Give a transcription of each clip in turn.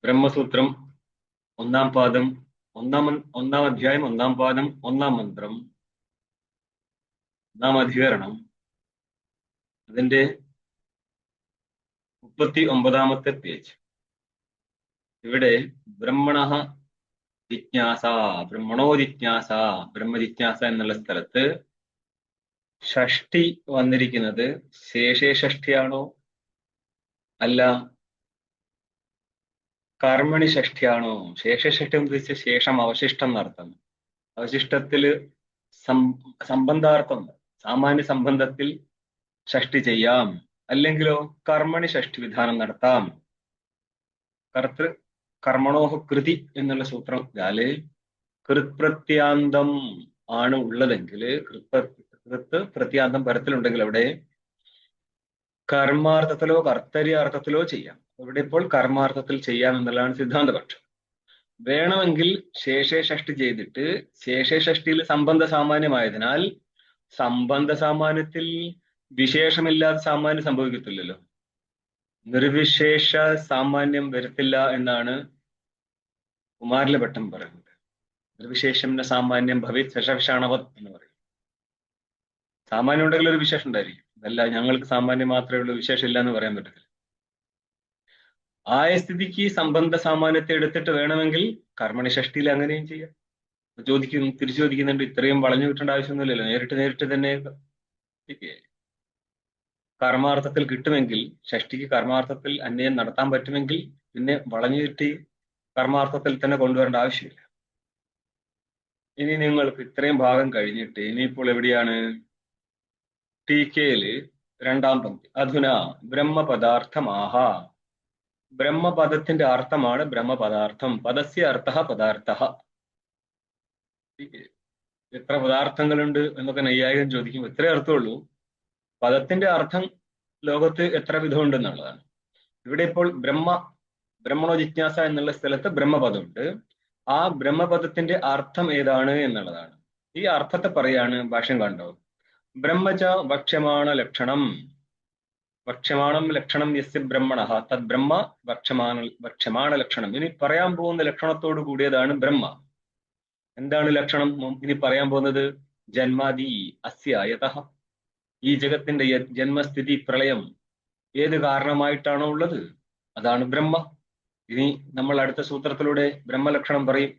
ബ്രഹ്മസൂത്രം ഒന്നാം പാദം ഒന്നാം അധ്യായം ഒന്നാം പാദം ഒന്നാം മന്ത്രം ഒന്നാം അധികരണം അതിന്റെ 39ാമത്തെ പേജ്. ഇവിടെ ബ്രഹ്മണഃ ജിജ്ഞാസ, ബ്രഹ്മണോ ജിജ്ഞാസ, ബ്രഹ്മജിജ്ഞാസ എന്നുള്ള സ്ഥലത്ത് ഷഷ്ടി വന്നിരിക്കുന്നത് ശേഷേ ഷഷ്ടിയാണോ അല്ല കർമ്മണി ഷഷ്ടിയാണോ? ശേഷഷ്ഠി എന്ന് വെച്ചാൽ ശേഷം അവശിഷ്ടം എന്നർത്ഥം. അവശിഷ്ടത്തില് സംബന്ധാർത്ഥം, സാമാന്യ സംബന്ധത്തിൽ ഷഷ്ടി ചെയ്യാം, അല്ലെങ്കിലോ കർമ്മണി ഷഷ്ടി വിധാനം നടത്താം. കർത്തൃ കർമ്മണോഹ കൃതി എന്നുള്ള സൂത്രം ഇതാല് കൃത്പ്രത്യാന്തം ആണ് ഉള്ളതെങ്കിൽ, കൃത്ത് പ്രത്യാന്തം പരത്തിലുണ്ടെങ്കിൽ അവിടെ കർമാർത്ഥത്തിലോ കർത്തര്യാർത്ഥത്തിലോ ചെയ്യാം. ഇവിടെ ഇപ്പോൾ കർമാർത്ഥത്തിൽ ചെയ്യാം എന്നുള്ളതാണ് സിദ്ധാന്തപക്ഷം. വേണമെങ്കിൽ ശേഷേ ഷഷ്ടി ചെയ്തിട്ട് ശേഷേ ഷഷ്ടിയിൽ സംബന്ധ സാമാന്യമായതിനാൽ സംബന്ധ സാമാന്യത്തിൽ വിശേഷമില്ലാതെ സാമാന്യം സംഭവിക്കത്തില്ലല്ലോ, നിർവിശേഷ സാമാന്യം വരത്തില്ല എന്നാണ് കുമാരില ഭട്ടം പറയുന്നത്. നിർവിശേഷം സാമാന്യം ഭവിത് ശശവിഷാണവത് എന്ന് പറയും. സാമാന്യം ഉണ്ടെങ്കിൽ ഒരു വിശേഷം ഉണ്ടായിരിക്കും, അതല്ല ഞങ്ങൾക്ക് സാമാന്യം മാത്രമേ ഉള്ളൂ വിശേഷം ഇല്ല എന്ന് പറയാൻ പറ്റത്തില്ല. ആയ സ്ഥിതിക്ക് സംബന്ധ സാമാന്യത്തെ എടുത്തിട്ട് വേണമെങ്കിൽ കർമ്മണി ഷഷ്ടിയിൽ അങ്ങനെയും ചെയ്യാം. തിരിച്ചു ചോദിക്കുന്നുണ്ട്, ഇത്രയും വളഞ്ഞു കിട്ടേണ്ട ആവശ്യമൊന്നുമില്ലല്ലോ, നേരിട്ട് തന്നെ കർമാർത്ഥത്തിൽ കിട്ടുമെങ്കിൽ, ഷഷ്ടിക്ക് കർമാർത്ഥത്തിൽ അന്വയം നടത്താൻ പറ്റുമെങ്കിൽ പിന്നെ വളഞ്ഞു കിട്ടി കർമാർത്ഥത്തിൽ തന്നെ കൊണ്ടുവരേണ്ട ആവശ്യമില്ല. ഇനി നിങ്ങൾക്ക് ഇത്രയും ഭാഗം കഴിഞ്ഞിട്ട് ഇനിയിപ്പോൾ എവിടെയാണ്? ടീക്കയില് രണ്ടാം പങ്ക്തി. അധുന ബ്രഹ്മപദാർത്ഥമാഹ, ബ്രഹ്മപദത്തിന്റെ അർത്ഥമാണ് ബ്രഹ്മപദാർത്ഥം. പദസ്യ അർത്ഥ പദാർത്ഥ. എത്ര പദാർത്ഥങ്ങളുണ്ട് എന്നൊക്കെ നൈയായികം ചോദിക്കും. എത്രേ അർത്ഥമുള്ളൂ. പദത്തിന്റെ അർത്ഥം ലോകത്ത് എത്ര വിധമുണ്ട് എന്നുള്ളതാണ്. ഇവിടെ ഇപ്പോൾ ബ്രഹ്മണോ ജിജ്ഞാസ എന്നുള്ള സ്ഥലത്ത് ബ്രഹ്മപദമുണ്ട്. ആ ബ്രഹ്മപദത്തിന്റെ അർത്ഥം ഏതാണ് എന്നുള്ളതാണ്. ഈ അർത്ഥത്തെ പറയാണ് ഭാഷ്യം കണ്ടോ. ബ്രഹ്മച വക്ഷ്യമാണ ലക്ഷണം, വക്ഷ്യമാണം ലക്ഷണം യസ്യ ബ്രഹ്മണഃ തദ് ബ്രഹ്മ വക്ഷ്യമാണ ലക്ഷണം. ഇനി പറയാൻ പോകുന്ന ലക്ഷണത്തോട് കൂടിയതാണ് ബ്രഹ്മ. എന്താണ് ലക്ഷണം ഇനി പറയാൻ പോകുന്നത്? ജന്മാദി അസ്യ യതഃ, ഈ ജഗത്തിന്റെ ജന്മസ്ഥിതി പ്രളയം ഏത് കാരണമായിട്ടാണോ ഉള്ളത് അതാണ് ബ്രഹ്മ. ഇനി നമ്മൾ അടുത്ത സൂത്രത്തിലൂടെ ബ്രഹ്മലക്ഷണം പറയും.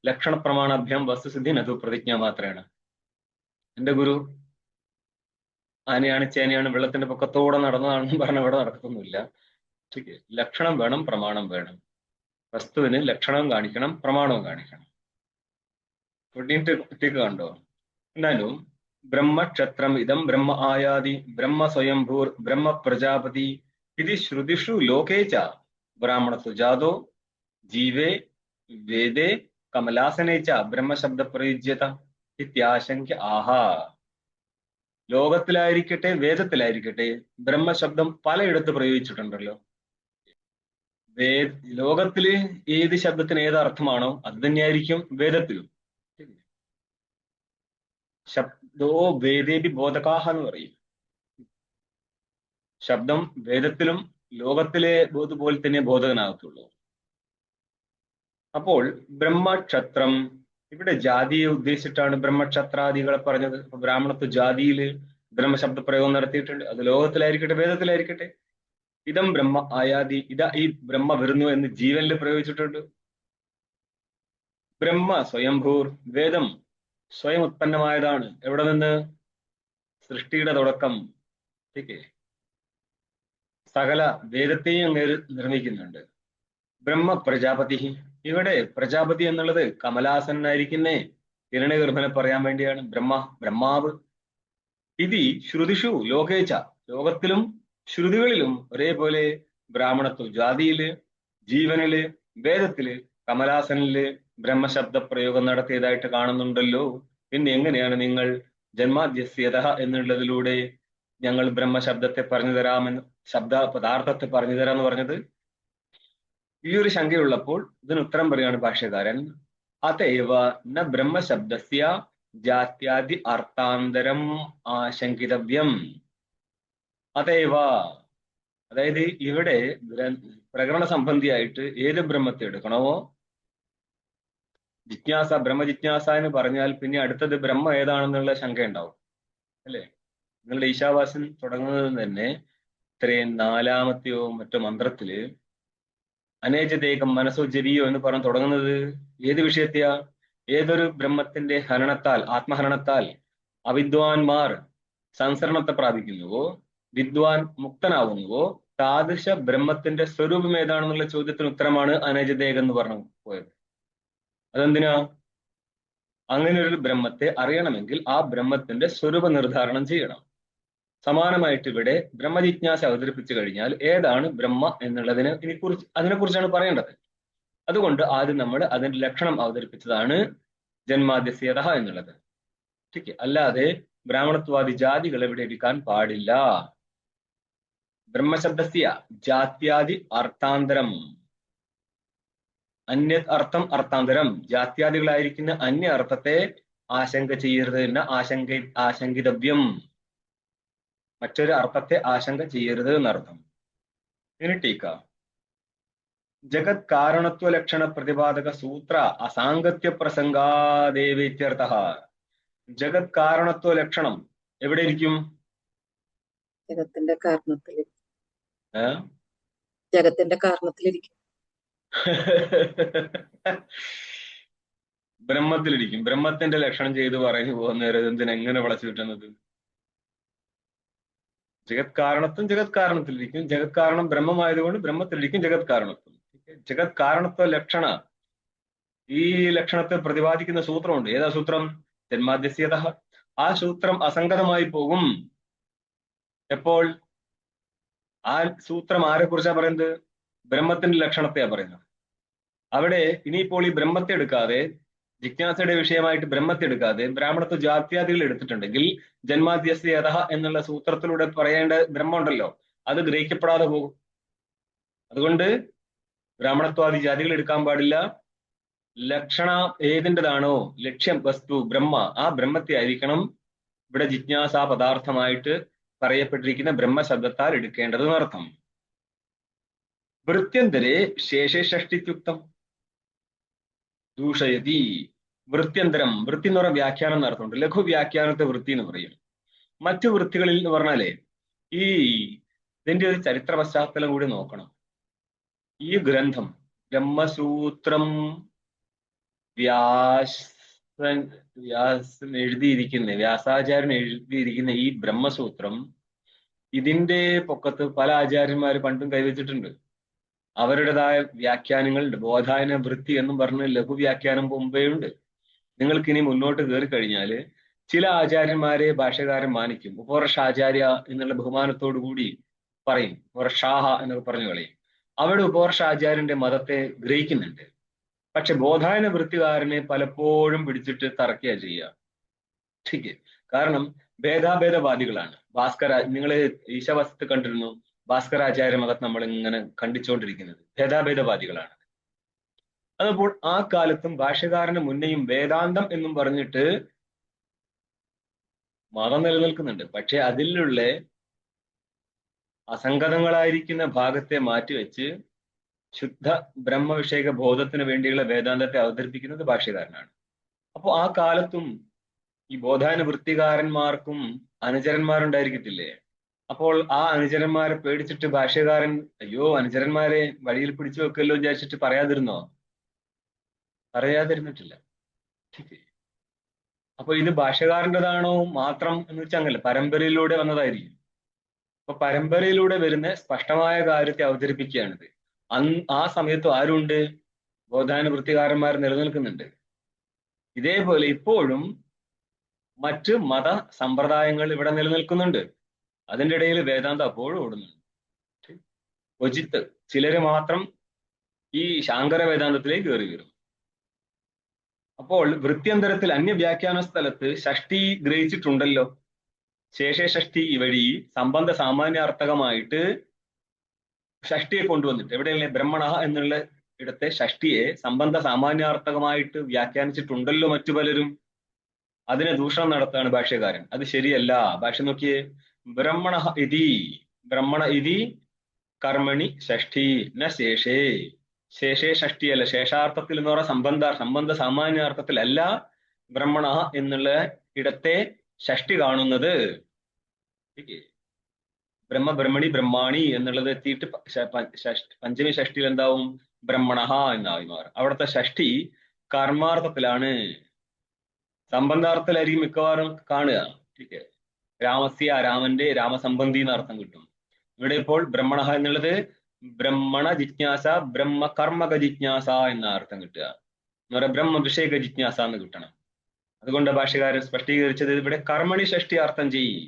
ലക്ഷണ പ്രമാണാഭ്യാം വസ്തുസിദ്ധി നതു പ്രതിജ്ഞ മാത്രമാണ്. എന്റെ ഗുരു ആനയാണ് ചേനയാണ് വെള്ളത്തിന്റെ പൊക്കത്തോടെ നടന്നതാണെന്ന് പറഞ്ഞ ഇവിടെ നടക്കൊന്നുമില്ല. ലക്ഷണം വേണം, പ്രമാണം വേണം. വസ്തുവിന് ലക്ഷണവും കാണിക്കണം, പ്രമാണവും കാണിക്കണം. ഒട്ടിക്ക് കണ്ടോ. എന്നാലും ബ്രഹ്മക്ഷത്രം ഇതം ബ്രഹ്മ ആയാതി ബ്രഹ്മ സ്വയംഭൂർ ബ്രഹ്മ പ്രജാപതി ഇത് ശ്രുതിഷു ലോകേ ച ബ്രാഹ്മണത്വ ജാതോ ജീവേ വേദേ കമലാസനേ ച ബ്രഹ്മശബ്ദ പ്രയുജ്യത ഇത്യാശങ്ക ആഹാ. ലോകത്തിലായിരിക്കട്ടെ വേദത്തിലായിരിക്കട്ടെ ബ്രഹ്മശബ്ദം പലയിടത്ത് പ്രയോഗിച്ചിട്ടുണ്ടല്ലോ. ലോകത്തില് ഏത് ശബ്ദത്തിന് ഏത് അർത്ഥമാണോ അത് തന്നെയായിരിക്കും വേദത്തിലും. ശബ്ദോ വേദേബി ബോധകാഹ എന്ന് പറയും. ശബ്ദം വേദത്തിലും ലോകത്തിലെ പോലെ തന്നെ ബോധകനാകത്തുള്ളൂ. അപ്പോൾ ബ്രഹ്മക്ഷത്രം, ഇവിടെ ജാതിയെ ഉദ്ദേശിച്ചിട്ടാണ് ബ്രഹ്മക്ഷത്രാദികളെ പറഞ്ഞത്. അപ്പൊ ബ്രാഹ്മണത്വ ജാതിയില് ബ്രഹ്മശബ്ദ പ്രയോഗം നടത്തിയിട്ടുണ്ട്. അത് ലോകത്തിലായിരിക്കട്ടെ വേദത്തിലായിരിക്കട്ടെ. ഇതം ബ്രഹ്മ ആയാതി, ഇതാ ഈ ബ്രഹ്മ വരുന്നു എന്ന് ജീവനിൽ പ്രയോഗിച്ചിട്ടുണ്ട്. ബ്രഹ്മ സ്വയംഭൂർ, വേദം സ്വയം ഉത്പന്നമായതാണ്. എവിടെ നിന്ന്? സൃഷ്ടിയുടെ തുടക്കം. സകല വേദത്തെയും നിർമ്മിക്കുന്നുണ്ട്. ബ്രഹ്മ പ്രജാപതി, ഇവിടെ പ്രജാപതി എന്നുള്ളത് കമലാസനായിരിക്കുന്നേ ഹിരണ്യഗർഭനെ പറയാൻ വേണ്ടിയാണ്. ബ്രഹ്മാവ്. ഇതി ശ്രുതിഷു ലോകേച്ച, ലോകത്തിലും ശ്രുതികളിലും ഒരേപോലെ ബ്രാഹ്മണത്വ ജാതിയില് ജീവനില് വേദത്തില് കമലാസനില് ബ്രഹ്മശബ്ദ പ്രയോഗം നടത്തിയതായിട്ട് കാണുന്നുണ്ടല്ലോ. പിന്നെ എങ്ങനെയാണ് നിങ്ങൾ ജന്മാദ്യസ്യത എന്നുള്ളതിലൂടെ ഞങ്ങൾ ബ്രഹ്മശബ്ദത്തെ പറഞ്ഞു തരാമെന്ന്, ശബ്ദ പദാർത്ഥത്തെ പറഞ്ഞു തരാമെന്ന് പറഞ്ഞത്? ഈ ഒരു ശങ്കയുള്ളപ്പോൾ ഇതിന് ഉത്തരം പറയാണ് ഭാഷ്യകാരൻ. അതേവ ന ബ്രഹ്മശബ്ദസ്യ ജാത്യാദി അർത്ഥാന്തരം ആശങ്കിതവ്യം. അതേവ, അതായത് ഇവിടെ പ്രകരണ സംബന്ധിയായിട്ട് ഏത് ബ്രഹ്മത്തെ എടുക്കണമോ, ജിജ്ഞാസ ബ്രഹ്മജിജ്ഞാസ എന്ന് പറഞ്ഞാൽ പിന്നെ അടുത്തത് ബ്രഹ്മ ഏതാണെന്നുള്ള ശങ്ക ഉണ്ടാവും അല്ലേ? നിങ്ങളുടെ ഈശാവാസ്യം തുടങ്ങുന്നത് തന്നെ ഇത്രയും നാലാമത്തെയോ മറ്റോ മന്ത്രത്തില് അനേജതേകം മനസ്സോ ജരിയോ എന്ന് പറഞ്ഞ് തുടങ്ങുന്നത് ഏത് വിഷയത്തെയാ? ഏതൊരു ബ്രഹ്മത്തിന്റെ ഹനനത്താൽ, ആത്മഹനനത്താൽ അവിദ്വാൻമാർ സംസരണത്തെ പ്രാപിക്കുന്നുവോ, വിദ്വാൻ മുക്തനാവുന്നുവോ, താദൃശ ബ്രഹ്മത്തിന്റെ സ്വരൂപം ഏതാണെന്നുള്ള ചോദ്യത്തിന് ഉത്തരമാണ് അനേജതേകം എന്ന് പറഞ്ഞു പോയത്. അതെന്തിനാ? അങ്ങനെ ഒരു ബ്രഹ്മത്തെ അറിയണമെങ്കിൽ ആ ബ്രഹ്മത്തിന്റെ സ്വരൂപ നിർദ്ധാരണം ചെയ്യണം. സമാനമായിട്ട് ഇവിടെ ബ്രഹ്മജിജ്ഞാസ അവതരിപ്പിച്ചു കഴിഞ്ഞാൽ ഏതാണ് ബ്രഹ്മ എന്നുള്ളതിനെ അതിനെക്കുറിച്ചാണ് പറയേണ്ടത്. അതുകൊണ്ട് ആദ്യം നമ്മൾ അതിന്റെ ലക്ഷണം അവതരിപ്പിച്ചതാണ് ജന്മാദ്യസ്യത എന്നുള്ളത്. ठीक है. അല്ലാതെ ബ്രാഹ്മണത്വാദി ജാതികൾ ഇവിടെ ഇരിക്കാൻ പാടില്ല. ബ്രഹ്മശബ്ദസ്യ ജാത്യാദി അർത്ഥാന്തരം, അന്യ അർത്ഥം അർത്ഥാന്തരം, ജാത്യാദികളായിരിക്കുന്ന അന്യ അർത്ഥത്തെ ആശങ്ക ചെയ്യരുത് എന്ന ആശങ്കിതവ്യം, മറ്റൊരു അർത്ഥത്തെ ആശങ്ക ചെയ്യരുത് എന്നർത്ഥം. ഇനി ടീക്ക. ജഗത് കാരണത്വ ലക്ഷണ പ്രതിപാദക സൂത്ര അസാംഗത്യ പ്രസംഗാദേവേത്യർത്ഥ. ജഗത് കാരണത്വ ലക്ഷണം എവിടെ ഇരിക്കും? ജഗത്തിന്റെ കാരണത്തിൽ, ജഗത്തിന്റെ കാരണത്തിലിരിക്കും. ബ്രഹ്മത്തിലിരിക്കും. ബ്രഹ്മത്തിന്റെ ലക്ഷണം ചെയ്ത് പറഞ്ഞു പോകുന്നവരെ എന്തിനെങ്ങനെ വളച്ചു കിട്ടുന്നത്? ജഗത് കാരണത്വം ജഗത് കാരണത്തിലിരിക്കും. ജഗത് കാരണം ബ്രഹ്മമായതുകൊണ്ട് ബ്രഹ്മത്തിലിരിക്കും ജഗത് കാരണത്വം. ജഗത് കാരണത്വ ലക്ഷണ, ഈ ലക്ഷണത്തെ പ്രതിപാദിക്കുന്ന സൂത്രമുണ്ട്. ഏതാ സൂത്രം? ജന്മാദ്യസ്യത. ആ സൂത്രം അസംഗതമായി പോകും. എപ്പോൾ? ആ സൂത്രം ആരെ കുറിച്ചാ പറയുന്നത്? ബ്രഹ്മത്തിന്റെ ലക്ഷണത്തെയാ പറയുന്നത്. അവിടെ ഇനിയിപ്പോൾ ഈ ബ്രഹ്മത്തെ എടുക്കാതെ, ജിജ്ഞാസയുടെ വിഷയമായിട്ട് ബ്രഹ്മത്തെ എടുക്കാതെ ബ്രാഹ്മണത്വ ജാത്യാദികൾ എടുത്തിട്ടുണ്ടെങ്കിൽ ജന്മാദ്യസ്യത എന്നുള്ള സൂത്രത്തിലൂടെ പറയേണ്ട ബ്രഹ്മം ഉണ്ടല്ലോ, അത് ഗ്രഹിക്കപ്പെടാതെ പോകും. അതുകൊണ്ട് ബ്രാഹ്മണത്വാദി ജാതികൾ എടുക്കാൻ പാടില്ല. ലക്ഷണ ഏതിൻ്റെതാണോ ലക്ഷ്യം, വസ്തു ബ്രഹ്മ, ആ ബ്രഹ്മത്തെ ആയിരിക്കണം ഇവിടെ ജിജ്ഞാസാ പദാർത്ഥമായിട്ട് പറയപ്പെട്ടിരിക്കുന്ന ബ്രഹ്മശബ്ദത്താൽ എടുക്കേണ്ടത് എന്നർത്ഥം. വൃത്യന്തരെ ശേഷേ ഷഷ്ടിത്യുക്തം ദൂഷയതി. വൃത്യന്തരം, വൃത്തി എന്ന് പറഞ്ഞ വ്യാഖ്യാനം നടത്തുന്നുണ്ട്. ലഘു വ്യാഖ്യാനത്തെ വൃത്തി എന്ന് പറയും. മറ്റു വൃത്തികളിൽ എന്ന് പറഞ്ഞാലേ ഈ ഇതിന്റെ ഒരു ചരിത്ര പശ്ചാത്തലം കൂടി നോക്കണം. ഈ ഗ്രന്ഥം ബ്രഹ്മസൂത്രം വ്യാസൻ എഴുതിയിരിക്കുന്ന, വ്യാസാചാര്യൻ എഴുതിയിരിക്കുന്ന ഈ ബ്രഹ്മസൂത്രം, ഇതിന്റെ പൊക്കത്ത് പല ആചാര്യന്മാർ പണ്ടും കൈവച്ചിട്ടുണ്ട്. അവരുടേതായ വ്യാഖ്യാനങ്ങളുണ്ട്. ബോധായന വൃത്തി എന്നും പറഞ്ഞ് ലഘുവ്യാഖ്യാനം മുമ്പേ ഉണ്ട്. നിങ്ങൾക്ക് ഇനി മുന്നോട്ട് കയറി കഴിഞ്ഞാല് ചില ആചാര്യന്മാരെ ഭാഷകാരൻ മാനിക്കും. ഉപവർഷാചാര്യ എന്നുള്ള ബഹുമാനത്തോടു കൂടി പറയും. ഉപവർഷാഹ എന്നൊക്കെ പറഞ്ഞു കളയും. അവിടെ ഉപവർഷാചാര്യന്റെ മതത്തെ ഗ്രഹിക്കുന്നുണ്ട്. പക്ഷെ ബോധായന വൃത്തികാരനെ പലപ്പോഴും പിടിച്ചിട്ട് തറക്കുക ചെയ്യുക. ठीक है. കാരണം ഭേദാഭേദവാദികളാണ്. നിങ്ങൾ ഈശാവാസ്യത്തെ കണ്ടിരുന്നു. ഭാസ്കരാചാര്യ മതം നമ്മൾ ഇങ്ങനെ കണ്ടിച്ചുകൊണ്ടിരിക്കുന്നത് ഭേദാഭേദവാദികളാണ്. അതപ്പോൾ ആ കാലത്തും ഭാഷ്യകാരന് മുന്നെയും വേദാന്തം എന്നും പറഞ്ഞിട്ട് മതം നിലനിൽക്കുന്നുണ്ട്. പക്ഷെ അതിലുള്ള അസംഗതങ്ങളായിരിക്കുന്ന ഭാഗത്തെ മാറ്റിവെച്ച് ശുദ്ധ ബ്രഹ്മവിഷയക ബോധത്തിന് വേണ്ടിയുള്ള വേദാന്തത്തെ അവതരിപ്പിക്കുന്നത് ഭാഷ്യകാരനാണ്. അപ്പോൾ ആ കാലത്തും ഈ ബോധായന വൃത്തികാരന്മാർക്കും അനുചരന്മാരുണ്ടായിരിക്കത്തില്ലേ? അപ്പോൾ ആ അനുചരന്മാരെ പേടിച്ചിട്ട് ഭാഷ്യകാരൻ അയ്യോ അനുചരന്മാരെ വഴിയിൽ പിടിച്ചു വെക്കല്ലോ വിചാരിച്ചിട്ട് പറയാതിരുന്നോ? പറയാതിരുന്നിട്ടില്ല. അപ്പൊ ഇത് ഭാഷ്യകാരൻ്റെതാണോ മാത്രം എന്ന് വെച്ചാൽ അങ്ങനല്ല, പരമ്പരയിലൂടെ വന്നതായിരിക്കും. അപ്പൊ പരമ്പരയിലൂടെ വരുന്ന സ്പഷ്ടമായ കാര്യത്തെ അവതരിപ്പിക്കുകയാണിത്. ആ സമയത്ത് ആരുണ്ട്? ബോധായന വൃത്തികാരന്മാർ നിലനിൽക്കുന്നുണ്ട്. ഇതേപോലെ ഇപ്പോഴും മറ്റ് മത സമ്പ്രദായങ്ങൾ ഇവിടെ നിലനിൽക്കുന്നുണ്ട്. അതിൻ്റെ ഇടയിൽ വേദാന്തം അപ്പോഴും ഓടുന്നുണ്ട്. ക്വചിത്ത് ചിലര് മാത്രം ഈ ശാങ്കര വേദാന്തത്തിലേക്ക് കയറി വരും. അപ്പോൾ വൃത്യന്തരത്തിൽ അന്യവ്യാഖ്യാന സ്ഥലത്ത് ഷഷ്ടി ഗ്രഹിച്ചിട്ടുണ്ടല്ലോ. ശേഷേ ഷഷ്ടി വഴി സംബന്ധ സാമാന്യാർത്ഥകമായിട്ട് ഷഷ്ടിയെ കൊണ്ടുവന്നിട്ട് എവിടെയല്ലേ ബ്രഹ്മണ എന്നുള്ള ഇടത്തെ ഷഷ്ടിയെ സംബന്ധ സാമാന്യാർത്ഥകമായിട്ട് വ്യാഖ്യാനിച്ചിട്ടുണ്ടല്ലോ മറ്റു പലരും. അതിനെ ദൂഷണം നടത്തുകയാണ് ഭാഷ്യകാരൻ. അത് ശരിയല്ല. ഭാഷ്യം നോക്കിയേ. ബ്രഹ്മണ ഇതി കർമ്മണി ഷഷ്ഠി ന ശേഷേ. ശേഷേ ഷഷ്ടിയല്ല, ശേഷാർത്ഥത്തിൽ എന്ന് പറഞ്ഞ സംബന്ധ സാമാന്യാർത്ഥത്തിലല്ല ബ്രഹ്മണ എന്നുള്ള ഇടത്തെ ഷഷ്ടി കാണുന്നത്. ബ്രഹ്മ ബ്രഹ്മണി ബ്രഹ്മാണി എന്നുള്ളത് എത്തിയിട്ട് പഞ്ചമി ഷഷ്ടിയിൽ എന്താവും? ബ്രഹ്മണ എന്നായി മാറും. അവിടുത്തെ ഷഷ്ടി കർമാർത്ഥത്തിലാണ്, സംബന്ധാർത്ഥത്തിലായിരിക്കും മിക്കവാറും കാണുക. രാമസ്യ, രാമന്റെ, രാമസംബന്ധി എന്ന അർത്ഥം കിട്ടും. ഇവിടെ ഇപ്പോൾ ബ്രഹ്മണ എന്നുള്ളത് ബ്രഹ്മണ ജിജ്ഞാസ, ബ്രഹ്മ കർമ്മക ജിജ്ഞാസ എന്ന അർത്ഥം കിട്ടുക. എന്ന് പറയാം ബ്രഹ്മ വിഷയക ജിജ്ഞാസ എന്ന് കിട്ടണം. അതുകൊണ്ട് ഭാഷ്യകാരൻ സ്പഷ്ടീകരിച്ചത് ഇവിടെ കർമ്മണി ഷഷ്ടി അർത്ഥം ചെയ്യ്.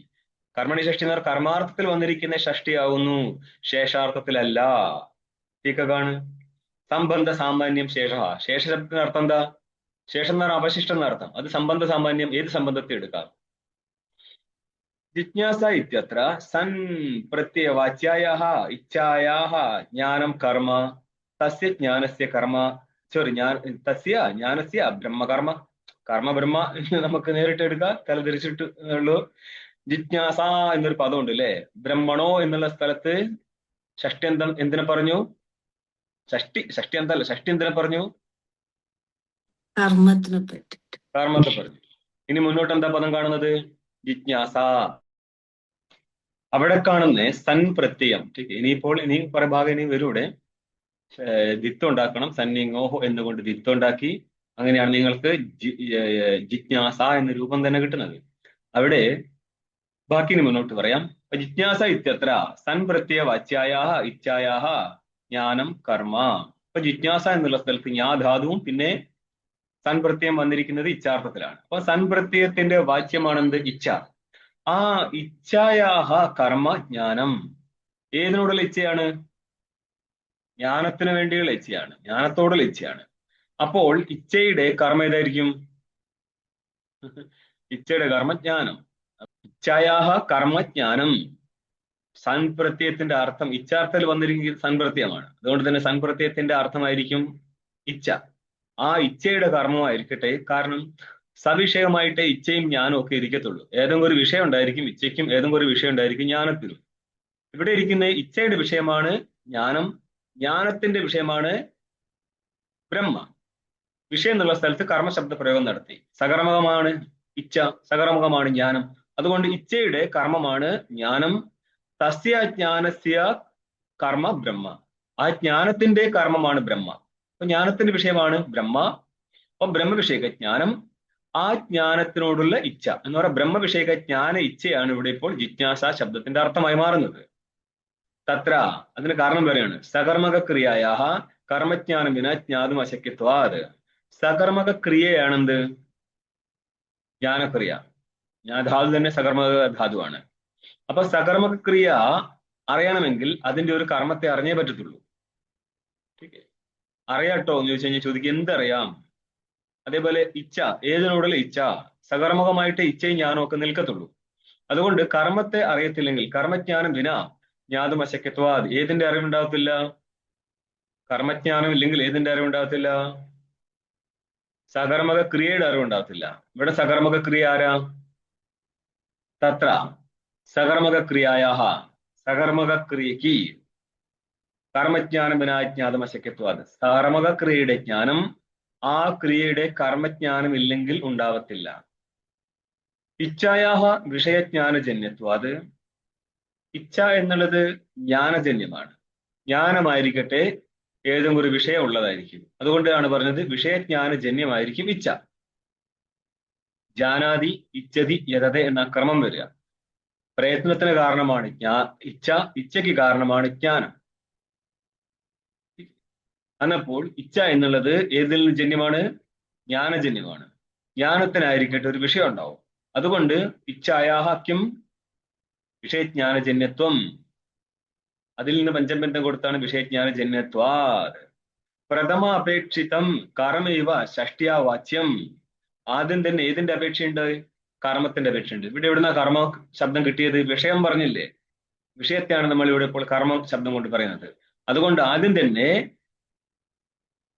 കർമ്മണി ഷഷ്ടി എന്ന് പറഞ്ഞാൽ കർമാർത്ഥത്തിൽ വന്നിരിക്കുന്ന ഷഷ്ടിയാവുന്നു, ശേഷാർത്ഥത്തിലല്ല. ടീക്കകാണ്. സംബന്ധ സാമാന്യം ശേഷ. ശേഷ ശബ്ദത്തിന് അർത്ഥം എന്താ? ശേഷം എന്ന് പറഞ്ഞാൽ അവശിഷ്ടം എന്നർത്ഥം. അത് സംബന്ധ സാമാന്യം, ഏത് സംബന്ധത്തെ എടുക്കാം? ജിജ്ഞാസ ഇത്യത്ര സൻ പ്രത്യയവാച്യായാഹ ഇച്ഛായാഹ ജ്ഞാനം കർമ്മ തസ്യ ജ്ഞാനസ്യ കർമ്മ തസ്യ ജ്ഞാനസ്യ ബ്രഹ്മകർമ്മ. കർമ്മ ബ്രഹ്മ നമുക്ക് നേരിട്ട് എടുക്കാം, തലതിരിച്ചിട്ട് ഉള്ളൂ. ജിജ്ഞാസ എന്നൊരു പദമുണ്ട് അല്ലെ? ബ്രഹ്മണോ എന്നുള്ള സ്ഥലത്ത് ഷഷ്ടി എന്തിനെ പറഞ്ഞു? ഷഷ്ടി എന്തല്ല, ഷഷ്ടി എന്തിനെ പറഞ്ഞു? കർമ്മത്തിനെ പറ്റി. കർമ്മത്തെ പറഞ്ഞു. ഇനി മുന്നോട്ട് എന്താ പദം കാണുന്നത്? ജിജ്ഞാസ. അവിടെ കാണുന്ന സൻ പ്രത്യയം. ഇനിയിപ്പോൾ ഇനി ഭാഗം ഇനി വരൂടെ ദിത്വം ഉണ്ടാക്കണം. സന്നിങ്ങോഹോ എന്നുകൊണ്ട് ദിത്വം ഉണ്ടാക്കി, അങ്ങനെയാണ് നിങ്ങൾക്ക് ജിജ്ഞാസ എന്ന രൂപം തന്നെ കിട്ടുന്നത്. അവിടെ ബാക്കി ഇനി മുന്നോട്ട് പറയാം. ജിജ്ഞാസ ഇത്യത്ര സൻ പ്രത്യയ വാച്യായാഹ ഇച്ഛായാഹ ജ്ഞാനം കർമ്മ. അപ്പൊ ജിജ്ഞാസ എന്നുള്ള സ്ഥലത്ത് ഞാ ധാതുവും പിന്നെ സൻ പ്രത്യയം വന്നിരിക്കുന്നത് ഇച്ഛാർത്ഥത്തിലാണ്. അപ്പൊ സൻ പ്രത്യയത്തിന്റെ വാച്യമാണെന്ത്? ഇച്ഛ. ആ ഇച്ഛായാഹ കർമ്മ ജ്ഞാനം. ഏതിനോടുള്ള ഇച്ഛയാണ്? ജ്ഞാനത്തിന് വേണ്ടിയുള്ള ഇച്ഛയാണ്, ജ്ഞാനത്തോടുള്ള ഇച്ഛയാണ്. അപ്പോൾ ഇച്ഛയുടെ കർമ്മ ഏതായിരിക്കും? ഇച്ഛയുടെ കർമ്മജ്ഞാനം. ഇച്ഛായാഹ കർമ്മജ്ഞാനം. സൻ പ്രത്യയത്തിന്റെ അർത്ഥം ഇച്ഛാർത്ഥത്തിൽ വന്നിരിക്കുന്നത് സൻ പ്രത്യയമാണ്. അതുകൊണ്ട് തന്നെ സൻ പ്രത്യയത്തിന്റെ അർത്ഥമായിരിക്കും ഇച്ഛ. ആ ഇച്ഛയുടെ കർമ്മമായിരിക്കട്ടെ. കാരണം സവിഷയമായിട്ട് ഇച്ഛയും ജ്ഞാനവും ഒക്കെ ഇരിക്കത്തുള്ളൂ. ഏതെങ്കിലും ഒരു വിഷയം ഉണ്ടായിരിക്കും ഇച്ഛയ്ക്കും, ഏതെങ്കിലും ഒരു വിഷയം ഉണ്ടായിരിക്കും ജ്ഞാനത്തിനും. ഇവിടെ ഇരിക്കുന്ന ഇച്ഛയുടെ വിഷയമാണ് ജ്ഞാനം, ജ്ഞാനത്തിന്റെ വിഷയമാണ് ബ്രഹ്മ. വിഷയം എന്നുള്ള സ്ഥലത്ത് കർമ്മശബ്ദ പ്രയോഗം നടത്തി. സകർമ്മകമാണ് ഇച്ഛ, സകർമ്മകമാണ് ജ്ഞാനം. അതുകൊണ്ട് ഇച്ഛയുടെ കർമ്മമാണ് ജ്ഞാനം. തസ്യ ജ്ഞാനസ്യ കർമ്മ ബ്രഹ്മ. ആ ജ്ഞാനത്തിന്റെ കർമ്മമാണ് ബ്രഹ്മ. അപ്പൊ ജ്ഞാനത്തിന്റെ വിഷയമാണ് ബ്രഹ്മ. അപ്പൊ ബ്രഹ്മവിഷയക ജ്ഞാനം, ആ ജ്ഞാനത്തിനോടുള്ള ഇച്ഛ എന്ന് പറയുക ബ്രഹ്മവിഷയക ജ്ഞാന ഇച്ഛയാണ് ഇവിടെ ഇപ്പോൾ ജിജ്ഞാസ ശബ്ദത്തിന്റെ അർത്ഥമായി മാറുന്നത്. തത്ര അതിന് കാരണം പറയാണ് സകർമ്മക ക്രിയായാഹ കർമ്മജ്ഞാനം വിന ജ്ഞാതും അശക്യത്വാത്. സകർമ്മക ക്രിയയാണെന്ത്? ജ്ഞാനക്രിയ. ധാതു തന്നെ സകർമ്മക ധാതുവാണ്. അപ്പൊ സകർമ്മക ക്രിയ അറിയണമെങ്കിൽ അതിന്റെ ഒരു കർമ്മത്തെ അറിഞ്ഞേ പറ്റത്തുള്ളൂ. അറിയാട്ടോ എന്ന് ചോദിച്ചു കഴിഞ്ഞാൽ ചോദിക്കുക എന്തറിയാം? അതേപോലെ ഇച്ഛ, ഏതിനോടുള്ള ഇച്ഛ, സകർമ്മകമായിട്ട് ഇച്ഛയും ജ്ഞാനവും ഒക്കെ നിൽക്കത്തുള്ളൂ. അതുകൊണ്ട് കർമ്മത്തെ അറിയത്തില്ലെങ്കിൽ കർമ്മജ്ഞാനം വിന ജ്ഞാതും അശക്യത്വാത്. ഏതിന്റെ അറിവുണ്ടാകത്തില്ല? കർമ്മജ്ഞാനം ഇല്ലെങ്കിൽ ഏതിന്റെ അറിവുണ്ടാകത്തില്ല? സകർമ്മക ക്രിയയുടെ അറിവുണ്ടാകത്തില്ല. ഇവിടെ സകർമ്മക ക്രിയ ആരാ? തത്ര സകർമ്മക ക്രിയായാഹ, സകർമ്മക ക്രിയക്ക് കർമ്മജ്ഞാനം വിന ജ്ഞാതും അശക്യത്വാത്. സകർമ്മക ക്രിയയുടെ ജ്ഞാനം ആ ക്രിയയുടെ കർമ്മജ്ഞാനം ഇല്ലെങ്കിൽ ഉണ്ടാവത്തില്ല. ഇച്ഛായാഹ വിഷയജ്ഞാനജന്യത്വാത്. ഇച്ഛ എന്നുള്ളത് ജ്ഞാനജന്യമാണ്. ജ്ഞാനമായിരിക്കട്ടെ ഏതെങ്കിലും ഒരു വിഷയം ഉള്ളതായിരിക്കും. അതുകൊണ്ടാണ് പറഞ്ഞത് വിഷയജ്ഞാനജന്യമായിരിക്കും ഇച്ഛ. ജാനാതി ഇച്ഛതി യതതെ എന്ന ക്രമം വരിക. പ്രയത്നത്തിന് കാരണമാണ് ഇച്ഛ, ഇച്ഛയ്ക്ക് കാരണമാണ് ജ്ഞാനം. അന്നപ്പോൾ ഇച്ഛ എന്നുള്ളത് ഏതിൽ നിന്ന് ജന്യമാണ്? ജ്ഞാനജന്യമാണ്. ജ്ഞാനത്തിനായിരിക്കട്ടെ ഒരു വിഷയം ഉണ്ടാവും. അതുകൊണ്ട് ഇച്ഛായാഹ്യം വിഷയജ്ഞാനജന്യത്വം. അതിൽ നിന്ന് പഞ്ചബന്ധം കൊടുത്താണ് വിഷയജ്ഞാനജന്യത്വാ. പ്രഥമ അപേക്ഷിതം കർമ്മൈവ ഷഷ്ട്യാ വാച്യം. ആദ്യം തന്നെ ഏതിന്റെ അപേക്ഷയുണ്ട്? കർമ്മത്തിന്റെ അപേക്ഷയുണ്ട്. ഇവിടെ എവിടുന്ന കർമ്മ ശബ്ദം കിട്ടിയത്? വിഷയം പറഞ്ഞില്ലേ, വിഷയത്തെയാണ് നമ്മൾ ഇവിടെ ഇപ്പോൾ കർമ്മ ശബ്ദം കൊണ്ട് പറയുന്നത്. അതുകൊണ്ട് ആദ്യം തന്നെ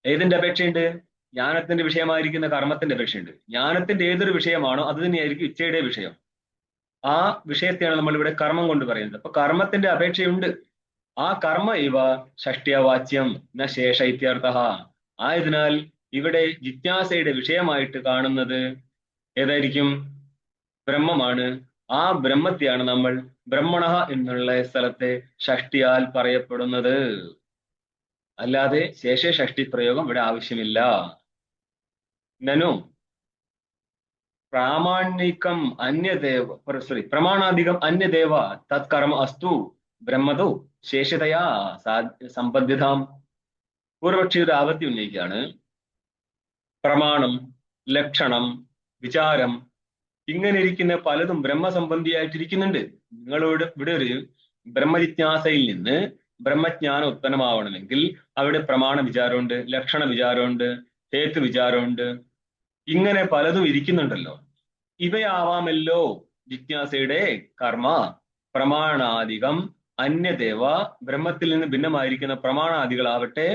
ഏതിന്റെ അപേക്ഷയുണ്ട്? ജ്ഞാനത്തിന്റെ വിഷയമായിരിക്കുന്ന കർമ്മത്തിന്റെ അപേക്ഷയുണ്ട്. ജ്ഞാനത്തിന്റെ ഏതൊരു വിഷയമാണോ അത് തന്നെയായിരിക്കും ഇച്ഛയുടെ വിഷയം. ആ വിഷയത്തെയാണ് നമ്മൾ ഇവിടെ കർമ്മം കൊണ്ട് പറയുന്നത്. അപ്പൊ കർമ്മത്തിന്റെ അപേക്ഷയുണ്ട്. ആ കർമ്മ ഇവ ഷഷ്ട്യവാച്യം ന ശേഷ ഇത്യർത്ഥ. ആയതിനാൽ ഇവിടെ ജിജ്ഞാസയുടെ വിഷയമായിട്ട് കാണുന്നത് ഏതായിരിക്കും? ബ്രഹ്മമാണ്. ആ ബ്രഹ്മത്തെയാണ് നമ്മൾ ബ്രഹ്മണ എന്നുള്ള സ്ഥലത്തെ ഷഷ്ടിയാൽ പറയപ്പെടുന്നത്. അല്ലാതെ ശേഷ ഷഷ്ടി പ്രയോഗം ഇവിടെ ആവശ്യമില്ല. നനു പ്രാമാണികം അന്യദേവ പ്രമാണാധികം അന്യദേവ തത്കർമ്മ അസ്തു ബ്രഹ്മതോ ശേഷതയാ സമ്പദ്ധ്യതാം. പൂർവപക്ഷിയുടെ ആവർത്തി ഉന്നയിക്കുകയാണ്. പ്രമാണം, ലക്ഷണം, വിചാരം ഇങ്ങനെ ഇരിക്കുന്ന പലതും ബ്രഹ്മസംബന്ധിയായിട്ടിരിക്കുന്നുണ്ട്. നിങ്ങളോട് ഇവിടെ ഒരു ബ്രഹ്മജിജ്ഞാസയിൽ നിന്ന് ബ്രഹ്മജ്ഞാനം ഉത്പന്നമാവണമെങ്കിൽ അവിടെ പ്രമാണ വിചാരമുണ്ട്, ലക്ഷണ വിചാരമുണ്ട്, ഹേതു വിചാരമുണ്ട്, ഇങ്ങനെ പലതും ഇരിക്കുന്നുണ്ടല്ലോ. ഇവയാവാമല്ലോ ജിജ്ഞാസയുടെ കർമ്മ. പ്രമാണാധികം അന്യദേവ, ബ്രഹ്മത്തിൽ നിന്ന് ഭിന്നമായിരിക്കുന്ന പ്രമാണാദികളാവട്ടെ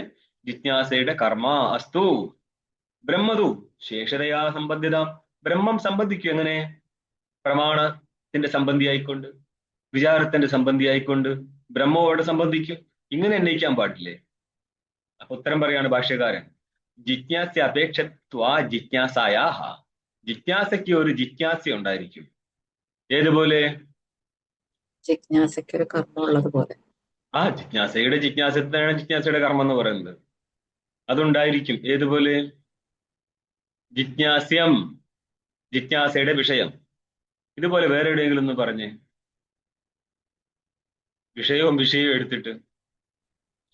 ജിജ്ഞാസയുടെ കർമ്മ അസ്തു ബ്രഹ്മതു ശേഷതയാ സംബന്ധിത. ബ്രഹ്മം സംബന്ധിക്കും എങ്ങനെ? പ്രമാണത്തിന്റെ സംബന്ധിയായിക്കൊണ്ട്, വിചാരത്തിന്റെ സംബന്ധിയായിക്കൊണ്ട് ബ്രഹ്മവോട് സംബന്ധിക്കും. ഇങ്ങനെ ഉന്നയിക്കാൻ പാടില്ലേ? അപ്പൊ ഉത്തരം പറയാണ് ഭാഷ്യകാരൻ. ജിജ്ഞാസ അപേക്ഷത്വാ ജിജ്ഞാസായാഹ. ജിജ്ഞാസയ്ക്ക് ഒരു ജിജ്ഞാസ ഉണ്ടായിരിക്കും. ഏതുപോലെ? ജിജ്ഞാസയ്ക്ക് ഒരു കർമ്മം ഉള്ളതുപോലെ. ആ ജിജ്ഞാസയുടെ ജിജ്ഞാസത്തിനാണ് ജിജ്ഞാസയുടെ കർമ്മം എന്ന് പറയുന്നത്. അതുണ്ടായിരിക്കും. ഏതുപോലെ? ജിജ്ഞാസ്യം, ജിജ്ഞാസയുടെ വിഷയം. ഇതുപോലെ വേറെ എവിടെയെങ്കിലും ഒന്ന് പറഞ്ഞേ, വിഷയവും വിഷയവും എടുത്തിട്ട്.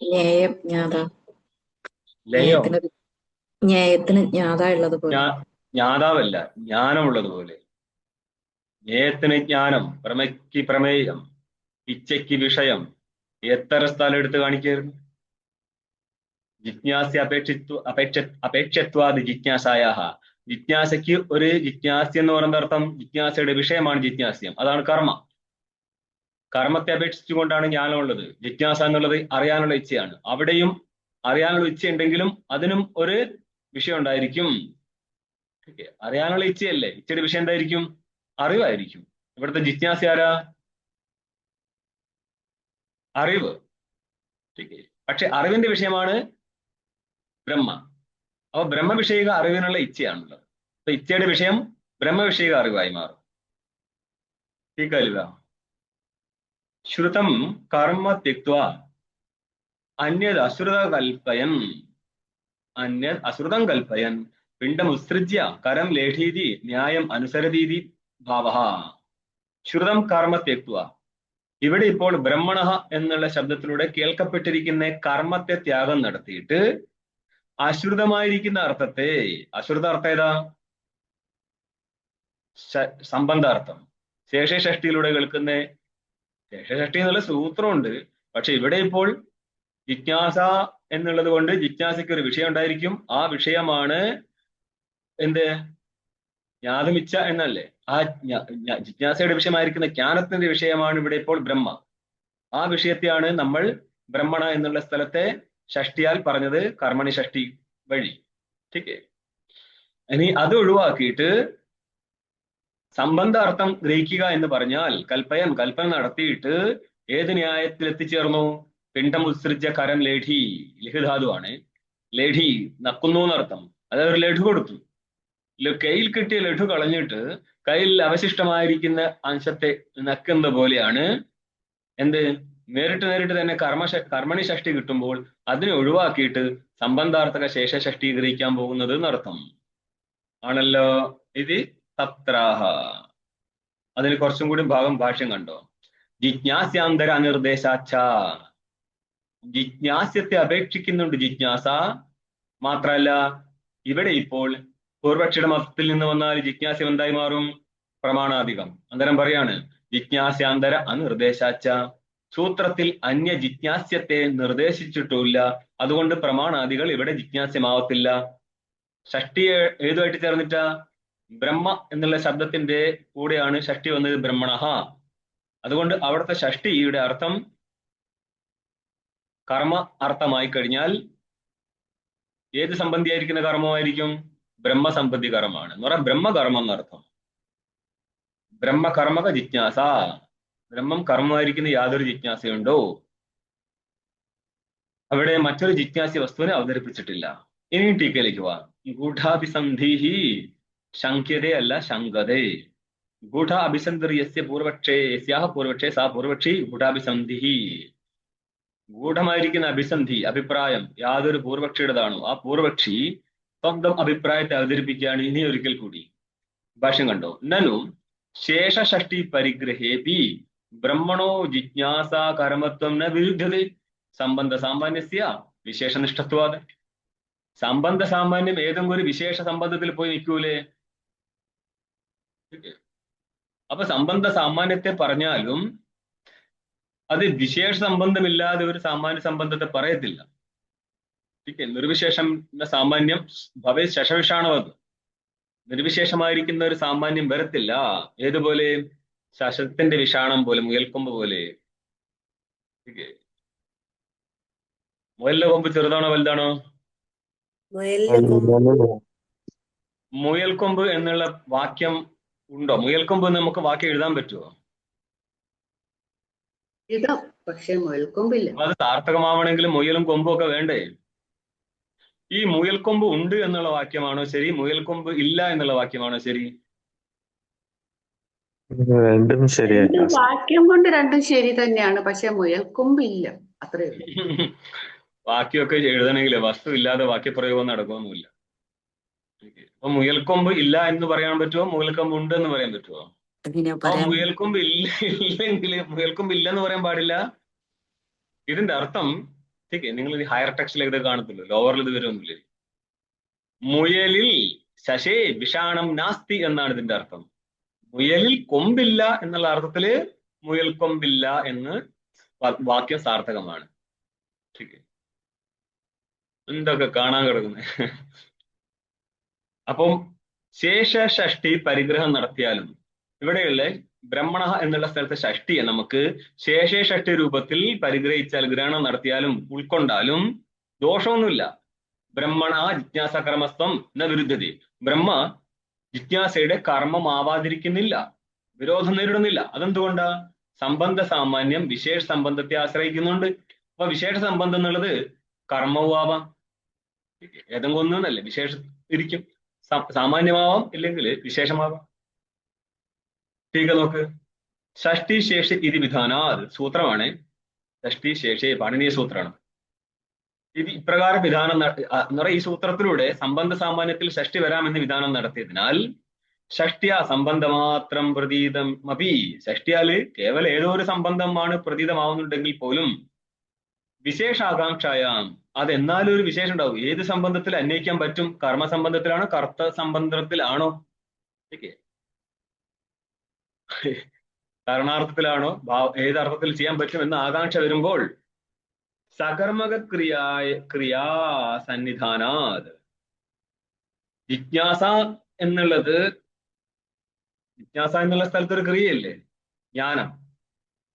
ജ്ഞേയം ജ്ഞാത. ലയോ? ജ്ഞേയത്തിന് ജ്ഞാത ഉള്ളതുപോലെ. ജ്ഞാതാവല്ല, ജ്ഞാനമുള്ളതുപോലെ. ജ്ഞേയത്തിന് ജ്ഞാനം, പ്രമയ്ക്ക് പ്രമേയം, ഇച്ഛയ്ക്ക് വിഷയം. എത്ര സ്ഥലം എടുത്ത് കാണിക്കായിരുന്നു? ജിജ്ഞാസ അപേക്ഷത്വാദ് ജിജ്ഞാസായാഹ. ജിജ്ഞാസയ്ക്ക് ഒരു ജിജ്ഞാസ്യം എന്ന് പറയുന്ന അർത്ഥം ജിജ്ഞാസയുടെ വിഷയമാണ് ജിജ്ഞാസ്യം. അതാണ് കർമ്മ. കർമ്മത്തെ അപേക്ഷിച്ചുകൊണ്ടാണ് ജ്ഞാനമുള്ളത്. ജിജ്ഞാസ എന്നുള്ളത് അറിയാനുള്ള ഇച്ഛയാണ്. അവിടെയും അറിയാനുള്ള ഇച്ഛ ഉണ്ടെങ്കിലും അതിനും ഒരു വിഷയം ഉണ്ടായിരിക്കും. അറിയാനുള്ള ഇച്ഛയല്ലേ, ഇച്ഛയുടെ വിഷയം എന്തായിരിക്കും? അറിവായിരിക്കും. ഇവിടുത്തെ ജിജ്ഞാസ ആരാ? അറിവ്. പക്ഷെ അറിവിന്റെ വിഷയമാണ് ബ്രഹ്മ. അപ്പൊ ബ്രഹ്മവിഷയിക അറിവിനുള്ള ഇച്ഛയാണുള്ളത്. അപ്പൊ ഇച്ഛയുടെ വിഷയം ബ്രഹ്മവിഷയിക അറിവായി മാറും. ठीक ശ്രുതം കർമ്മ ത്യക്ത്വാ അന്യത് അശ്രുതം കൽപ്പയൻ പിണ്ഡമുത്സൃജ്യ കരം ലേഖീതി ന്യായം അനുസരതീതി ഭാവഃ. ശ്രുതം കർമ്മ ത്യക്ത്വാ. ഇവിടെ ഇപ്പോൾ ബ്രഹ്മണ എന്നുള്ള ശബ്ദത്തിലൂടെ കേൾക്കപ്പെട്ടിരിക്കുന്ന കർമ്മത്തെ ത്യാഗം നടത്തിയിട്ട് അശ്രുതമായിരിക്കുന്ന അർത്ഥത്തെ, അശ്രുത അർത്ഥം ഏതാ? സംബന്ധാർത്ഥം. ശേഷഷ്ടിയിലൂടെ കേൾക്കുന്ന, ശേഷഷ്ടി എന്നുള്ള സൂത്രമുണ്ട്. പക്ഷെ ഇവിടെ ഇപ്പോൾ ജിജ്ഞാസ എന്നുള്ളത് കൊണ്ട് ജിജ്ഞാസയ്ക്ക് ഒരു വിഷയം ഉണ്ടായിരിക്കും. ആ വിഷയമാണ് എന്ത്? ജ്ഞാതമിച്ഛ എന്നല്ലേ? ആ ജിജ്ഞാസയുടെ വിഷയമായിരിക്കുന്ന ജ്ഞാനത്തിന്റെ വിഷയമാണ് ഇവിടെ ഇപ്പോൾ ബ്രഹ്മ. ആ വിഷയത്തെയാണ് നമ്മൾ ബ്രഹ്മണ എന്നുള്ള സ്ഥലത്തെ ഷഷ്ടിയാൽ പറഞ്ഞത്, കർമ്മണി ഷഷ്ടി വഴി. ठीक है. ഇനി അത് ഒഴിവാക്കിയിട്ട് സംബന്ധാർത്ഥം ഗ്രഹിക്കുക എന്ന് പറഞ്ഞാൽ കൽപ്പന നടത്തിയിട്ട് ഏത് ന്യായത്തിൽ എത്തിച്ചേർന്നു? പിണ്ഡം ഉത്സൃജ്യ കരം ലേഠി. ലിഖിധാതുവാണ്. ലേഠി നക്കുന്നു എന്നർത്ഥം. അതായത് ഒരു ലഘു കൊടുത്തു. കയ്യിൽ കിട്ടിയ ലഘു കളഞ്ഞിട്ട് കയ്യിൽ അവശിഷ്ടമായിരിക്കുന്ന അംശത്തെ നക്കുന്ന പോലെയാണ് എന്ത്? നേരിട്ട് തന്നെ കർമ്മണി ഷഷ്ടി കിട്ടുമ്പോൾ അതിനെ ഒഴിവാക്കിയിട്ട് സംബന്ധാർത്ഥക ശേഷ ഷഷ്ടി ഗ്രഹിക്കാൻ പോകുന്നത് എന്നർത്ഥം ആണല്ലോ. ഇത് തത്രാഹ. അതിന് കുറച്ചും കൂടി ഭാഗം ഭാഷ്യം കണ്ടോ? ജിജ്ഞാസ്യാന്തര അനിർദ്ദേശാച്ച. ജിജ്ഞാസ്യത്തെ അപേക്ഷിക്കുന്നുണ്ട് ജിജ്ഞാസ. മാത്രല്ല ഇവിടെ ഇപ്പോൾ പൂർവക്ഷിയുടെ മതത്തിൽ നിന്ന് വന്നാൽ ജിജ്ഞാസ്യം എന്തായി മാറും? പ്രമാണാധികം. അന്നേരം പറയാണ് ജിജ്ഞാസ്യാന്തര അനിർദ്ദേശാച്ച. സൂത്രത്തിൽ അന്യ ജിജ്ഞാസ്യത്തെ നിർദ്ദേശിച്ചിട്ടുമില്ല. അതുകൊണ്ട് പ്രമാണാദികൾ ഇവിടെ ജിജ്ഞാസ്യമാവത്തില്ല. ഷഷ്ടി ഏതുമായിട്ട് ചേർന്നിട്ടാ? ബ്രഹ്മ എന്നുള്ള ശബ്ദത്തിന്റെ കൂടെയാണ് ഷഷ്ടി വന്നത്, ബ്രഹ്മണഹ. അതുകൊണ്ട് അവിടുത്തെ ഷഷ്ടിയുടെ അർത്ഥം കർമ്മ അർത്ഥമായി കഴിഞ്ഞാൽ ഏത് സംബന്ധിയായിരിക്കുന്ന കർമ്മമായിരിക്കും? ബ്രഹ്മസംബന്ധി കർമ്മമാണ് എന്ന് പറയാം. ബ്രഹ്മകർമ്മം എന്നർത്ഥം. ബ്രഹ്മകർമ്മക ജിജ്ഞാസ. ബ്രഹ്മം കർമ്മമായിരിക്കുന്ന യാതൊരു ജിജ്ഞാസയുണ്ടോ? അവിടെ മറ്റൊരു ജിജ്ഞാസ്യ വസ്തുവിനെ അവതരിപ്പിച്ചിട്ടില്ല. ഇനി ടീക്കയിലേക്ക് പോവാം. ഗൂഢാഭിസന്ധിഹി ശങ്ക്യതേ അല്ല ശങ്കതേ. ഗൂഢ അഭിസന്ധി യസ്യ പൂർവക്ഷേ യസ്യാഹ പൂർവക്ഷേ സാ പൂർവക്ഷി ഗൂഢാഭിസന്ധിഹി. ഗൂഢമായിരിക്കുന്ന അഭിസന്ധി അഭിപ്രായം യാതൊരു പൂർവക്ഷിയുടേതാണോ ആ പൂർവക്ഷി സ്വന്തം അഭിപ്രായത്തെ അവതരിപ്പിക്കുകയാണ്. ഇനി ഒരിക്കൽ കൂടി ഭാഷ്യം കണ്ടോ. നനു ശേഷഷ്ടി പരിഗ്രഹേപി ബ്രഹ്മണോ ജിജ്ഞാസ കർമ്മത്വം ന വിരുദ്ധതേ സംബന്ധ സാമാന്യസ്യ വിശേഷനിഷ്ഠത്വാദ്. സംബന്ധ സാമാന്യം ഏതെങ്കിലും ഒരു വിശേഷ സംബന്ധത്തിൽ പോയി നിൽക്കൂലേ? അപ്പൊ സംബന്ധ സാമാന്യത്തെ പറഞ്ഞാലും അത് വിശേഷ സംബന്ധമില്ലാതെ ഒരു സാമാന്യ സംബന്ധത്തെ പറയത്തില്ല. നിർവിശേഷം സാമാന്യം ഭവേ ശശവിഷാണവത്. നിർവിശേഷമായിരിക്കുന്ന ഒരു സാമാന്യം വരത്തില്ല. ഏതുപോലെ? ശശത്തിന്റെ വിഷാണം പോലെ, മുയൽക്കൊമ്പ് പോലെ. മുയലിന്റെ കൊമ്പ് ചെറുതാണോ വലുതാണോ? മുയൽക്കൊമ്പ് എന്നുള്ള വാക്യം ഉണ്ടോ? മുയൽക്കൊമ്പ് നമുക്ക് വാക്യം എഴുതാൻ പറ്റുമോ? പക്ഷെ മുയൽക്കൊമ്പില്ല. അത് സാർത്ഥകമാവണമെങ്കിൽ മുയലും കൊമ്പും ഒക്കെ വേണ്ടേ? ഈ മുയൽക്കൊമ്പ് ഉണ്ട് എന്നുള്ള വാക്യമാണോ ശരി, മുയൽക്കൊമ്പ് ഇല്ല എന്നുള്ള വാക്യമാണോ ശരി? രണ്ടും ശരിയാ. വാക്യം കൊണ്ട് രണ്ടും ശരി തന്നെയാണ്, പക്ഷെ മുയൽക്കൊമ്പ് ഇല്ല, അത്രേ ഉള്ളൂ. വാക്യമൊക്കെ എഴുതണമെങ്കിൽ വസ്തു ഇല്ലാതെ വാക്യപ്രയോഗം നടക്കുമൊന്നുമില്ല. അപ്പൊ മുയൽക്കൊമ്പ് ഇല്ല എന്ന് പറയാൻ പറ്റുമോ? മുയൽക്കൊമ്പ് ഉണ്ട് എന്ന് പറയാൻ പറ്റുമോ? മുയൽക്കൊമ്പ് ഇല്ലെങ്കിൽ മുയൽക്കൊമ്പ് ഇല്ലെന്ന് പറയാൻ പാടില്ല. ഇതിന്റെ അർത്ഥം നിങ്ങൾ ഈ ഹയർ ടെക്സ്റ്റിൽ ഇത് കാണത്തില്ലോ, ലോവറിൽ ഇത് വരുമൊന്നുമില്ലേ? മുയലിൽ ശശേ വിഷാണം നാസ്തി എന്നാണ് ഇതിന്റെ അർത്ഥം. മുയലിൽ കൊമ്പില്ല എന്നുള്ള അർത്ഥത്തില് മുയൽക്കൊമ്പില്ല എന്ന് വാക്യം സാർത്ഥകമാണ്. എന്തൊക്കെ കാണാൻ കിടക്കുന്നത്. അപ്പം ശേഷഷ്ടി പരിഗ്രഹം നടത്തിയാലും ഇവിടെയുള്ള ബ്രഹ്മണ എന്നുള്ള സ്ഥലത്തെ ഷഷ്ടിയെ നമുക്ക് ശേഷഷ്ടി രൂപത്തിൽ പരിഗ്രഹിച്ചാൽ, ഗ്രഹണം നടത്തിയാലും ഉൾക്കൊണ്ടാലും ദോഷമൊന്നുമില്ല. ബ്രഹ്മണ ജിജ്ഞാസ കർമ്മസ്വം എന്ന വിരുദ്ധതി. ബ്രഹ്മ ജിജ്ഞാസയുടെ കർമ്മമാവാതിരിക്കുന്നില്ല, വിരോധം നേരിടുന്നില്ല. അതെന്തുകൊണ്ടാ? സംബന്ധ സാമാന്യം വിശേഷ സംബന്ധത്തെ ആശ്രയിക്കുന്നുണ്ട്. അപ്പൊ വിശേഷ സംബന്ധം എന്നുള്ളത് കർമ്മവും ആവാം, ഏതെങ്കിലും ഒന്നല്ലേ വിശേഷ ഇരിക്കും. സാമാന്യമാവാം, ഇല്ലെങ്കിൽ വിശേഷമാവാം. ടീക്ക നോക്ക്. ഷഷ്ടി ശേഷി ഇത് വിധാനാത് സൂത്രമാണ്. ഷഷ്ടി ശേഷി പാണിനീയ സൂത്രമാണ്. ഇത് ഇപ്രകാരം വിധാനം എന്ന് പറയുക, ഈ സൂത്രത്തിലൂടെ സംബന്ധ സാമാന്യത്തിൽ ഷഷ്ടി വരാമെന്ന് വിധാനം നടത്തിയതിനാൽ ഷഷ്ടിയ സംബന്ധമാത്രം പ്രതീതം അപി, ഷഷ്ടിയാല് കേവലം ഏതോ ഒരു സംബന്ധമാണ് പ്രതീതമാവുന്നുണ്ടെങ്കിൽ പോലും വിശേഷാകാംക്ഷായാം അതെന്നാലും ഒരു വിശേഷം ഉണ്ടാവും. ഏത് സംബന്ധത്തിൽ അന്വയിക്കാൻ പറ്റും? കർമ്മസംബന്ധത്തിലാണോ കർത്ത സംബന്ധത്തിലാണോ, കാരണാർത്ഥത്തിലാണോ, ഏതർത്ഥത്തിൽ ചെയ്യാൻ പറ്റും എന്ന ആകാംക്ഷ വരുമ്പോൾ സകർമ്മക ക്രിയാ സന്നിധാനാത്. ജിജ്ഞാസ എന്നുള്ള സ്ഥലത്ത് ഒരു ക്രിയയല്ലേ, ജ്ഞാനം.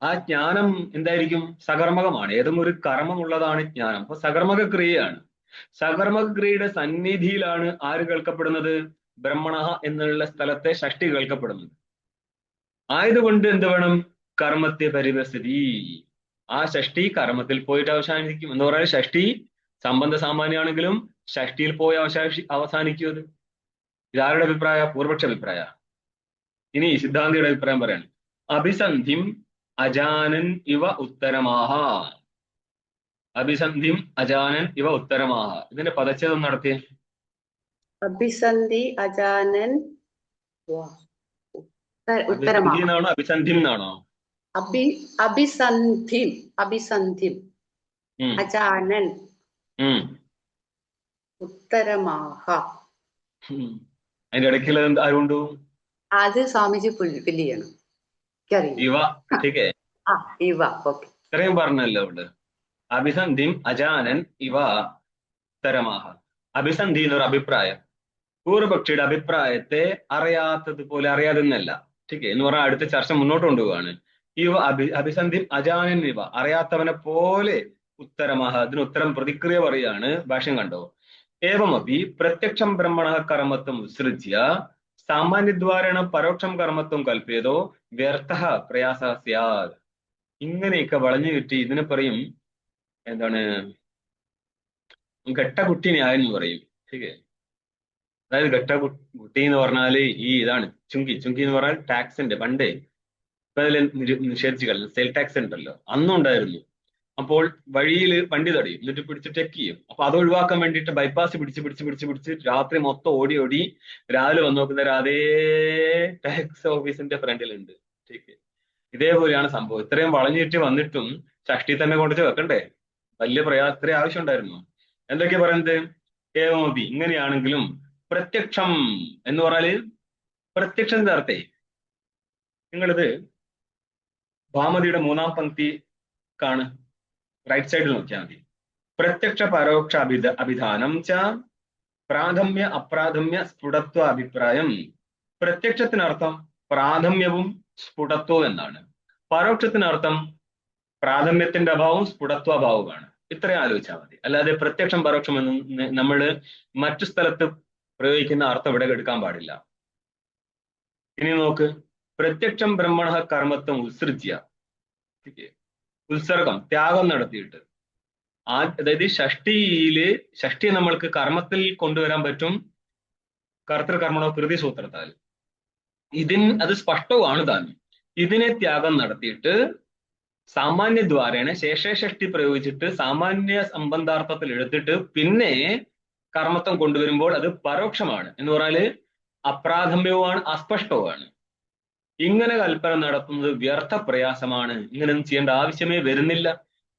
ആ ജ്ഞാനം എന്തായിരിക്കും? സകർമ്മകമാണ്. ഏതും ഒരു കർമ്മമുള്ളതാണ് ജ്ഞാനം. അപ്പൊ സകർമ്മക ക്രിയയാണ്. സകർമ്മക ക്രിയയുടെ സന്നിധിയിലാണ് ആര് കേൾക്കപ്പെടുന്നത്? ബ്രഹ്മണ എന്നുള്ള സ്ഥലത്തെ ഷഷ്ടി കേൾക്കപ്പെടുന്നത്. ആയതുകൊണ്ട് എന്ത് വേണം? കർമ്മത്തെ പരിവസ്ഥിതി. ആ ഷഷ്ടി കർമ്മത്തിൽ പോയിട്ട് അവസാനിക്കും എന്ന് പറയാൻ, ഷഷ്ടി സംബന്ധ സാമാന്യമാണെങ്കിലും ഷഷ്ടിയിൽ പോയി അവസാനിക്കും. അത് ഇതാരുടെ അഭിപ്രായ? പൂർവക്ഷ അഭിപ്രായ. ഇനി സിദ്ധാന്തിയുടെ അഭിപ്രായം പറയാണ്. അഭിസന്ധിം അജാനൻ ഇവ ഉത്തരമാഹ. അഭിസന്ധിം അജാനൻ ഇവ ഉത്തരമാഹ. ഇതിന്റെ പദച്ഛേദം നടത്തിയേ. അഭിസന്ധി അജാനൻ ഉത്തരമാണോ അഭിസന്ധിം എന്നാണോ? അഭിസന്ധിം അജാനൻ ഉത്തരമാഹ. അതിന്റെ ഇടയ്ക്കുള്ള ആരുണ്ടു? അത് സ്വാമിജി ഫില്ല് ചെയ്യണം. ഇവ ഇവ ഓക്കെ, ഇത്രയും പറഞ്ഞല്ലോ അവിടെ. അഭിസന്ധിം അജാനൻ ഇവ ഉത്തരമാഹ. അഭിസന്ധി എന്നൊരു അഭിപ്രായം പൂർവപക്ഷിയുടെ അഭിപ്രായത്തെ അറിയാത്തതുപോലെ, അറിയാതെന്നല്ല എന്ന് പറഞ്ഞാൽ അടുത്ത ചർച്ച മുന്നോട്ട് കൊണ്ടുപോവാണ്. ഇവ അഭിസന്ധി അജാനൻ ഇവ, അറിയാത്തവനെ പോലെ ഉത്തരമാഹ, അതിന് ഉത്തരം പ്രതിക്രിയ പറയാണ്. ഭാഷ്യം കണ്ടോ. ഏവമപി പ്രത്യക്ഷം ബ്രഹ്മണ കർമ്മത്വം ഉത്സൃജ്യ സാമാന്യദ്വാരേണ പരോക്ഷം കർമ്മത്വം കൽപ്പിയതോ വ്യർത്ഥ പ്രയാസ സ്യാത്. ഇങ്ങനെയൊക്കെ വളഞ്ഞു കിട്ടി ഇതിനെ പറയും എന്താണ്? ഘട്ടകുട്ടി ന്യായം എന്ന് പറയും. ശരി, അതായത് ഘട്ടകുട്ടി എന്ന് പറഞ്ഞാല് ഈ ഇതാണ് ചുങ്കി എന്ന് പറഞ്ഞാൽ ടാക്സിന്റെ പണ്ടേ ഇപ്പൊ അതിൽ നിഷേധിച്ചു കളഞ്ഞു. സെയിൽ ടാക്സ് ഉണ്ടല്ലോ, അന്നും ഉണ്ടായിരുന്നു. അപ്പോൾ വഴിയിൽ വണ്ടി തടയും, എന്നിട്ട് പിടിച്ച് ചെക്ക് ചെയ്യും. അപ്പൊ അത് ഒഴിവാക്കാൻ വേണ്ടിയിട്ട് ബൈപ്പാസ് പിടിച്ച് രാത്രി മൊത്തം ഓടി ഓടി രാവിലെ വന്ന് നോക്കുന്നവർ അതേ ടാക്സ് ഓഫീസിന്റെ ഫ്രണ്ടിലുണ്ട്. ശരി, ഇതേപോലെയാണ് സംഭവം. ഇത്രയും വളഞ്ഞിട്ട് വന്നിട്ടും ഷഷ്ടി തന്നെ കൊണ്ടുവച്ച് വെക്കണ്ടേ? വലിയ ഇത്രയും ആവശ്യം ഉണ്ടായിരുന്നു. എന്തൊക്കെയാ പറയുന്നത്? ഏവമപി, ഇങ്ങനെയാണെങ്കിലും പ്രത്യക്ഷം എന്ന് പറഞ്ഞാല് പ്രത്യക്ഷത്തിന്റെ അർത്ഥേ, നിങ്ങളിത് ഭാമതിയുടെ 3-ാം പങ്ക്തി കാണ്, റൈറ്റ് സൈഡിൽ നോക്കിയാൽ മതി. പ്രത്യക്ഷ പരോക്ഷ അഭിധാനം ച പ്രാഥമ്യ അപ്രാഥമ്യ സ്ഫുടത്വ അഭിപ്രായം. പ്രത്യക്ഷത്തിനർത്ഥം പ്രാഥമ്യവും സ്ഫുടത്വവും എന്നാണ്. പരോക്ഷത്തിനർത്ഥം പ്രാഥമ്യത്തിന്റെ അഭാവവും സ്ഫുടത്വ അഭാവവുമാണ്. ഇത്രയും ആലോചിച്ചാൽ മതി. അല്ലാതെ പ്രത്യക്ഷം പരോക്ഷം എന്ന് നമ്മൾ മറ്റു സ്ഥലത്ത് പ്രയോഗിക്കുന്ന അർത്ഥം ഇവിടെ എടുക്കാൻ പാടില്ല. ഇനി നോക്ക്, പ്രത്യക്ഷം ബ്രഹ്മണ കർമ്മത്വം ഉത്സൃജ്യ, ഉത്സർഗം ത്യാഗം നടത്തിയിട്ട്, അതായത് ഷഷ്ടിയെ നമ്മൾക്ക് കർമ്മത്തിൽ കൊണ്ടുവരാൻ പറ്റും കർത്തൃകർമ്മണോ കൃതി സൂത്രത്താൽ. അത് സ്പഷ്ടവുമാണ് താൻ. ഇതിനെ ത്യാഗം നടത്തിയിട്ട് സാമാന്യദ്വാരേണ ശേഷഷ്ടി പ്രയോഗിച്ചിട്ട് സാമാന്യ സംബന്ധാർത്ഥത്തിൽ എടുത്തിട്ട് പിന്നെ കർമ്മത്വം കൊണ്ടുവരുമ്പോൾ അത് പരോക്ഷമാണ്. എന്ന് പറഞ്ഞാല് അപ്രാഥമ്യവുമാണ്, അസ്പഷ്ടവുമാണ്. ഇങ്ങനെ കൽപ്പന നടത്തുന്നത് വ്യർത്ഥ പ്രയാസമാണ്. ഇങ്ങനെയൊന്നും ചെയ്യേണ്ട ആവശ്യമേ വരുന്നില്ല.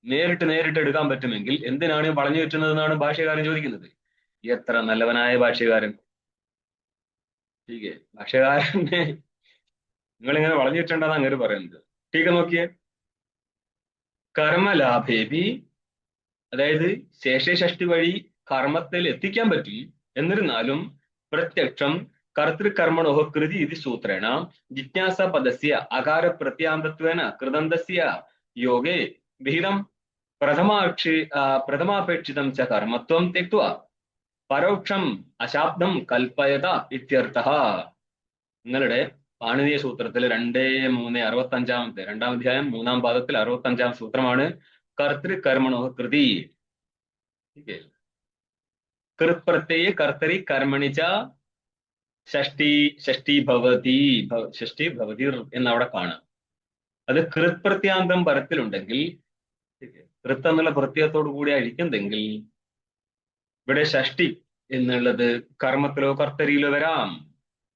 നേരിട്ട് എടുക്കാൻ പറ്റുമെങ്കിൽ എന്തിനാണ് വളഞ്ഞു വെറ്റുന്നതെന്നാണ് ഭാഷ്യകാരൻ ചോദിക്കുന്നത്. എത്ര നല്ലവനായ ഭാഷ്യകാരൻ! ടീക്കെ, ഭാഷ്യകാരനെ നിങ്ങളിങ്ങനെ വളഞ്ഞു വെച്ചേണ്ടെന്ന് അങ്ങനെ പറയുന്നത്. ടീക്ക നോക്കിയേ, കർമ്മലാഭേപി, അതായത് ശേഷഷ്ടി വഴി കർമ്മത്തിൽ എത്തിക്കാൻ പറ്റും. എന്നിരുന്നാലും പ്രത്യക്ഷം കർത്തൃകർമ്മണോ കൃതി ഇത് സൂത്രേണ ജിജ്ഞാസ പദസ്യ അകാര പ്രത്യാന്തത്വേന കൃതന്തസ്യ യോഗേ വിഹിതം പ്രഥമാപേക്ഷിതം ച കർമ്മത്വം തെക്ത്വാ പരോക്ഷം അശാബ്ദം കൽപ്പയത ഇത്യർത്ഥഃ. നിങ്ങളുടെ പാണിനീയ സൂത്രത്തിൽ 2-3-65 2-ാം അധ്യായം 3-ാം പാദത്തിൽ 65-ാം സൂത്രമാണ് കർത്തൃകർമ്മണോ കൃതി. കൃത്പ്രത്യയെ കർത്തരി കർമ്മണിച്ച ഷഷ്ടി ഭവതി എന്നവിടെ കാണാം. അത് കൃത്പ്രത്യാന്തം പരത്തിലുണ്ടെങ്കിൽ, കൃത്ത് എന്നുള്ള പ്രത്യയത്തോടു കൂടി അഴിക്കുന്നെങ്കിൽ ഇവിടെ ഷഷ്ടി എന്നുള്ളത് കർമ്മത്തിലോ കർത്തരിയിലോ വരാം.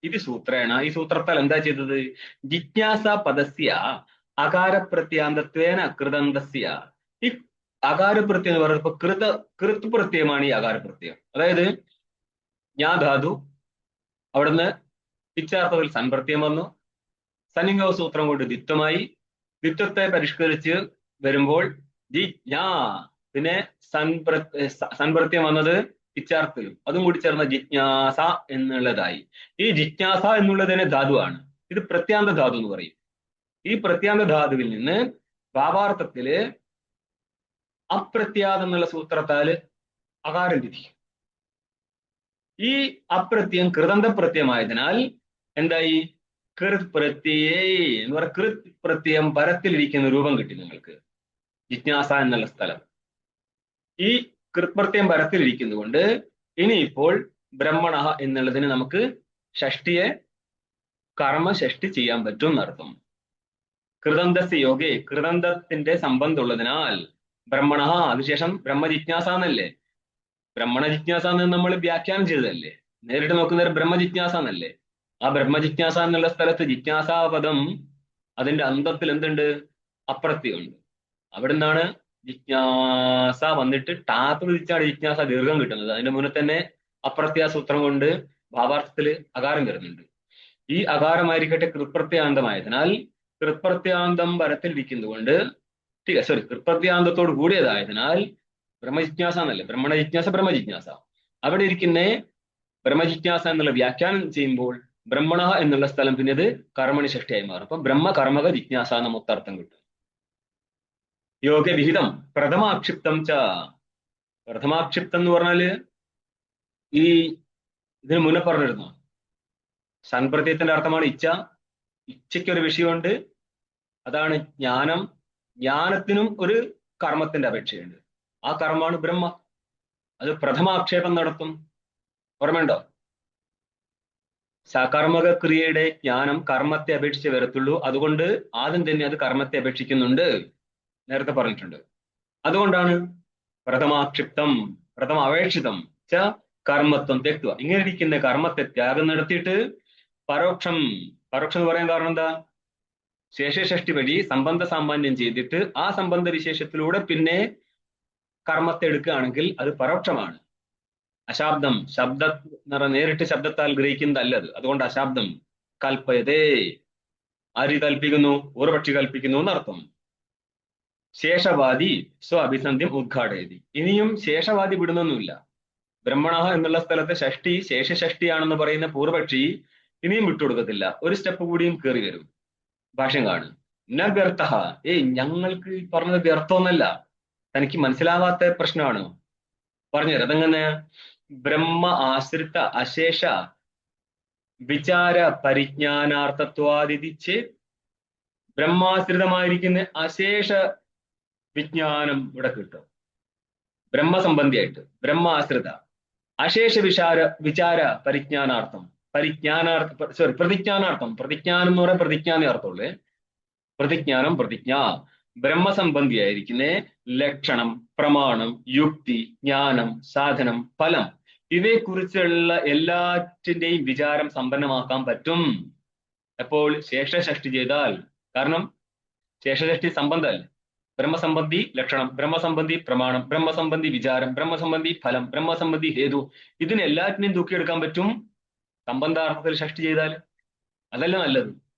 ഇത് സൂത്രേണ, ഈ സൂത്രത്താൽ എന്താ ചെയ്തത്? ജിജ്ഞാസ പദസ്യ അകാരപ്രത്യാന്തത്വേന കൃതന്തസ്യ. ഈ അകാരപ്രത്യം എന്ന് പറയുമ്പോൾ കൃത് പ്രത്യയമാണ് ഈ അകാരപ്രത്യം. അതായത് ഞാ ധാതു, അവിടുന്ന് ഇച്ഛാർത്ഥത്തിൽ സൻപ്രത്യം വന്നു, സന്നിംഗവ സൂത്രം കൊണ്ട് ദ്വിത്വമായി, ദ്വിത്വത്തെ പരിഷ്കരിച്ച് വരുമ്പോൾ ജിജ്ഞാ, പിന്നെ സൻപ്രത്യം വന്നത് ഇച്ഛാർത്ഥത്തിലും, അതും കൂടി ചേർന്ന ജിജ്ഞാസ എന്നുള്ളതായി. ഈ ജിജ്ഞാസ എന്നുള്ളതിനെ ധാതുവാണ്. ഇത് പ്രത്യാന്ത ധാതു എന്ന് പറയും. ഈ പ്രത്യാന്ത ധാതുവിൽ നിന്ന് ഭാവാർത്ഥത്തില് അപ്രത്യാദം എന്നുള്ള സൂത്രത്താല് അകാരം തിരിക്കും. ഈ അപ്രത്യം കൃതന്ത പ്രത്യമായതിനാൽ എന്തായി? കൃത് പ്രത്യയേ എന്ന് പറഞ്ഞ കൃത് പ്രത്യയം പരത്തിലിരിക്കുന്ന രൂപം കിട്ടി നിങ്ങൾക്ക്, ജിജ്ഞാസ എന്നുള്ള സ്ഥലം. ഈ കൃത്പ്രത്യം പരത്തിലിരിക്കുന്നതുകൊണ്ട് ഇനിയിപ്പോൾ ബ്രഹ്മണ എന്നുള്ളതിന് നമുക്ക് ഷഷ്ടിയെ കർമ്മഷഷ്ടി ചെയ്യാൻ പറ്റും എന്നർത്ഥം. കൃതന്തസ്യ യോഗേ, കൃതന്തത്തിന്റെ സംബന്ധമുള്ളതിനാൽ ബ്രഹ്മണ, അതിനുശേഷം ബ്രഹ്മജിജ്ഞാസ എന്നല്ലേ, ബ്രഹ്മണ ജിജ്ഞാസ എന്ന് നമ്മൾ വ്യാഖ്യാനം ചെയ്തതല്ലേ, നേരിട്ട് നോക്കുന്നവർ ബ്രഹ്മജിജ്ഞാസ എന്നല്ലേ. ആ ബ്രഹ്മജിജ്ഞാസ എന്നുള്ള സ്ഥലത്ത് ജിജ്ഞാസാപദം അതിന്റെ അന്തത്തിൽ എന്തുണ്ട്? അപ്രത്യമുണ്ട്. അവിടെ നിന്നാണ് ജിജ്ഞാസ വന്നിട്ട് ടാത്ത് വിധിച്ചാണ് ജിജ്ഞാസ ദീർഘം കിട്ടുന്നത്. അതിന്റെ മുന്നേ തന്നെ അപ്രത്യാസൂത്രം കൊണ്ട് ഭാവാർത്ഥത്തില് അകാരം വരുന്നുണ്ട്. ഈ അകാരമായിരിക്കട്ടെ കൃത്പ്രത്യാന്തമായതിനാൽ കൃത്പ്രത്യാന്തം പരത്തിലിരിക്കുന്നതുകൊണ്ട് കൃത്പ്രത്യാന്തത്തോട് കൂടിയതായതിനാൽ ബ്രഹ്മജിജ്ഞാസ എന്നല്ലേ, ബ്രഹ്മണ ജിജ്ഞാസ ബ്രഹ്മജിജ്ഞാസ. അവിടെ ഇരിക്കുന്ന ബ്രഹ്മജിജ്ഞാസ എന്നുള്ള വ്യാഖ്യാനം ചെയ്യുമ്പോൾ ബ്രഹ്മണ എന്നുള്ള സ്ഥലം പിന്നെ അത് കർമ്മണി ഷഷ്ടിയായി മാറും. അപ്പൊ ബ്രഹ്മ കർമ്മക ജിജ്ഞാസ എന്ന മൊത്തർത്ഥം കിട്ടും. യോഗവിഹിതം പ്രഥമാക്ഷിപ്തം ച, പ്രഥമാക്ഷിപ്തം എന്ന് പറഞ്ഞാല് ഈ ഇതിന് മുന്നേ പറഞ്ഞിരുന്നു, സൻപ്രത്യത്തിന്റെ അർത്ഥമാണ് ഇച്ഛ. ഇച്ഛയ്ക്കൊരു വിഷയമുണ്ട്, അതാണ് ജ്ഞാനം. ജ്ഞാനത്തിനും ഒരു കർമ്മത്തിന്റെ അപേക്ഷയുണ്ട്. ആ കർമ്മമാണ് ബ്രഹ്മ. അത് പ്രഥമാക്ഷേപം നടത്തും. ഓർമ്മയുണ്ടോ? സകർമ്മക ക്രിയയുടെ ജ്ഞാനം കർമ്മത്തെ അപേക്ഷിച്ച് വരത്തുള്ളൂ. അതുകൊണ്ട് ആദ്യം തന്നെ അത് കർമ്മത്തെ അപേക്ഷിക്കുന്നുണ്ട്, നേരത്തെ പറഞ്ഞിട്ടുണ്ട്. അതുകൊണ്ടാണ് പ്രഥമാക്ഷിപ്തം പ്രഥമ അപേക്ഷിതം ച കർമ്മത്വം തെക്കുക. ഇങ്ങനെ ഇരിക്കുന്ന കർമ്മത്തെ ത്യാഗം നടത്തിയിട്ട് പരോക്ഷം എന്ന് പറയാൻ കാരണം എന്താ? ശേഷഷ്ഠി വഴി സംബന്ധ സാമാന്യം ചെയ്തിട്ട് ആ സംബന്ധ വിശേഷത്തിലൂടെ പിന്നെ കർമ്മത്തെ എടുക്കുകയാണെങ്കിൽ അത് പരോക്ഷമാണ്. അശാബ്ദം, നേരിട്ട് ശബ്ദത്താൽ ഗ്രഹിക്കുന്നതല്ല അത്. അതുകൊണ്ട് അശാബ്ദം കൽപ്പയതേ. ആര് കൽപ്പിക്കുന്നു? പൂർവപക്ഷി കൽപ്പിക്കുന്നു എന്നർത്ഥം. ശേഷവാദി അഭിസന്ധ്യം ഉദ്ഘാടയതി. ഇനിയും ശേഷവാദി വിടുന്നൊന്നുമില്ല. ബ്രഹ്മണ എന്നുള്ള സ്ഥലത്ത് ഷഷ്ടി ശേഷഷ്ഠിയാണെന്ന് പറയുന്ന പൂർവപക്ഷി ഇനിയും വിട്ടുകൊടുക്കത്തില്ല. ഒരു സ്റ്റെപ്പ് കൂടിയും കയറി വരും. ഭാഷ്യം കാണും. ന വ്യർത്ഥ. ഞങ്ങൾക്ക് പറഞ്ഞത് വ്യർത്ഥമൊന്നല്ല, തനിക്ക് മനസ്സിലാവാത്ത പ്രശ്നമാണ്. പറഞ്ഞുതരാം. അതെങ്ങനെ? ബ്രഹ്മ ആശ്രിത അശേഷ വിചാര പരിജ്ഞാനാർത്ഥത്വാദിച്ച് ബ്രഹ്മാശ്രിതമായിരിക്കുന്ന അശേഷ വിജ്ഞാനം ഇവിടെ കിട്ടും. ബ്രഹ്മസംബന്ധിയായിട്ട് ബ്രഹ്മാശ്രിത അശേഷ വിചാര പരിജ്ഞാനാർത്ഥം പ്രതിജ്ഞാനാർത്ഥം. പ്രതിജ്ഞാനം എന്ന് പറയാൻ പ്രതിജ്ഞാനേ അർത്ഥമുള്ളേ. പ്രതിജ്ഞ ബ്രഹ്മസംബന്ധിയായിരിക്കുന്ന ലക്ഷണം, പ്രമാണം, യുക്തി, ജ്ഞാനം, സാധനം, ഫലം ഇവയെക്കുറിച്ചുള്ള എല്ലാറ്റിന്റെയും വിചാരം സമ്പന്നമാക്കാൻ പറ്റും. എപ്പോൾ? ശേഷഷ്ഠി ചെയ്താൽ. കാരണം ശേഷഷ്ഠി സംബന്ധമല്ല. ബ്രഹ്മസംബന്ധി ലക്ഷണം, ബ്രഹ്മസംബന്ധി പ്രമാണം, ബ്രഹ്മസംബന്ധി വിചാരം, ബ്രഹ്മസംബന്ധി ഫലം, ബ്രഹ്മസംബന്ധി ഹേതു, ഇതിനെല്ലാറ്റിനെയും തൂക്കിയെടുക്കാൻ പറ്റും സംബന്ധാർത്ഥത്തിൽ ഷഷ്ടി ചെയ്താൽ. അതല്ല നല്ലത്.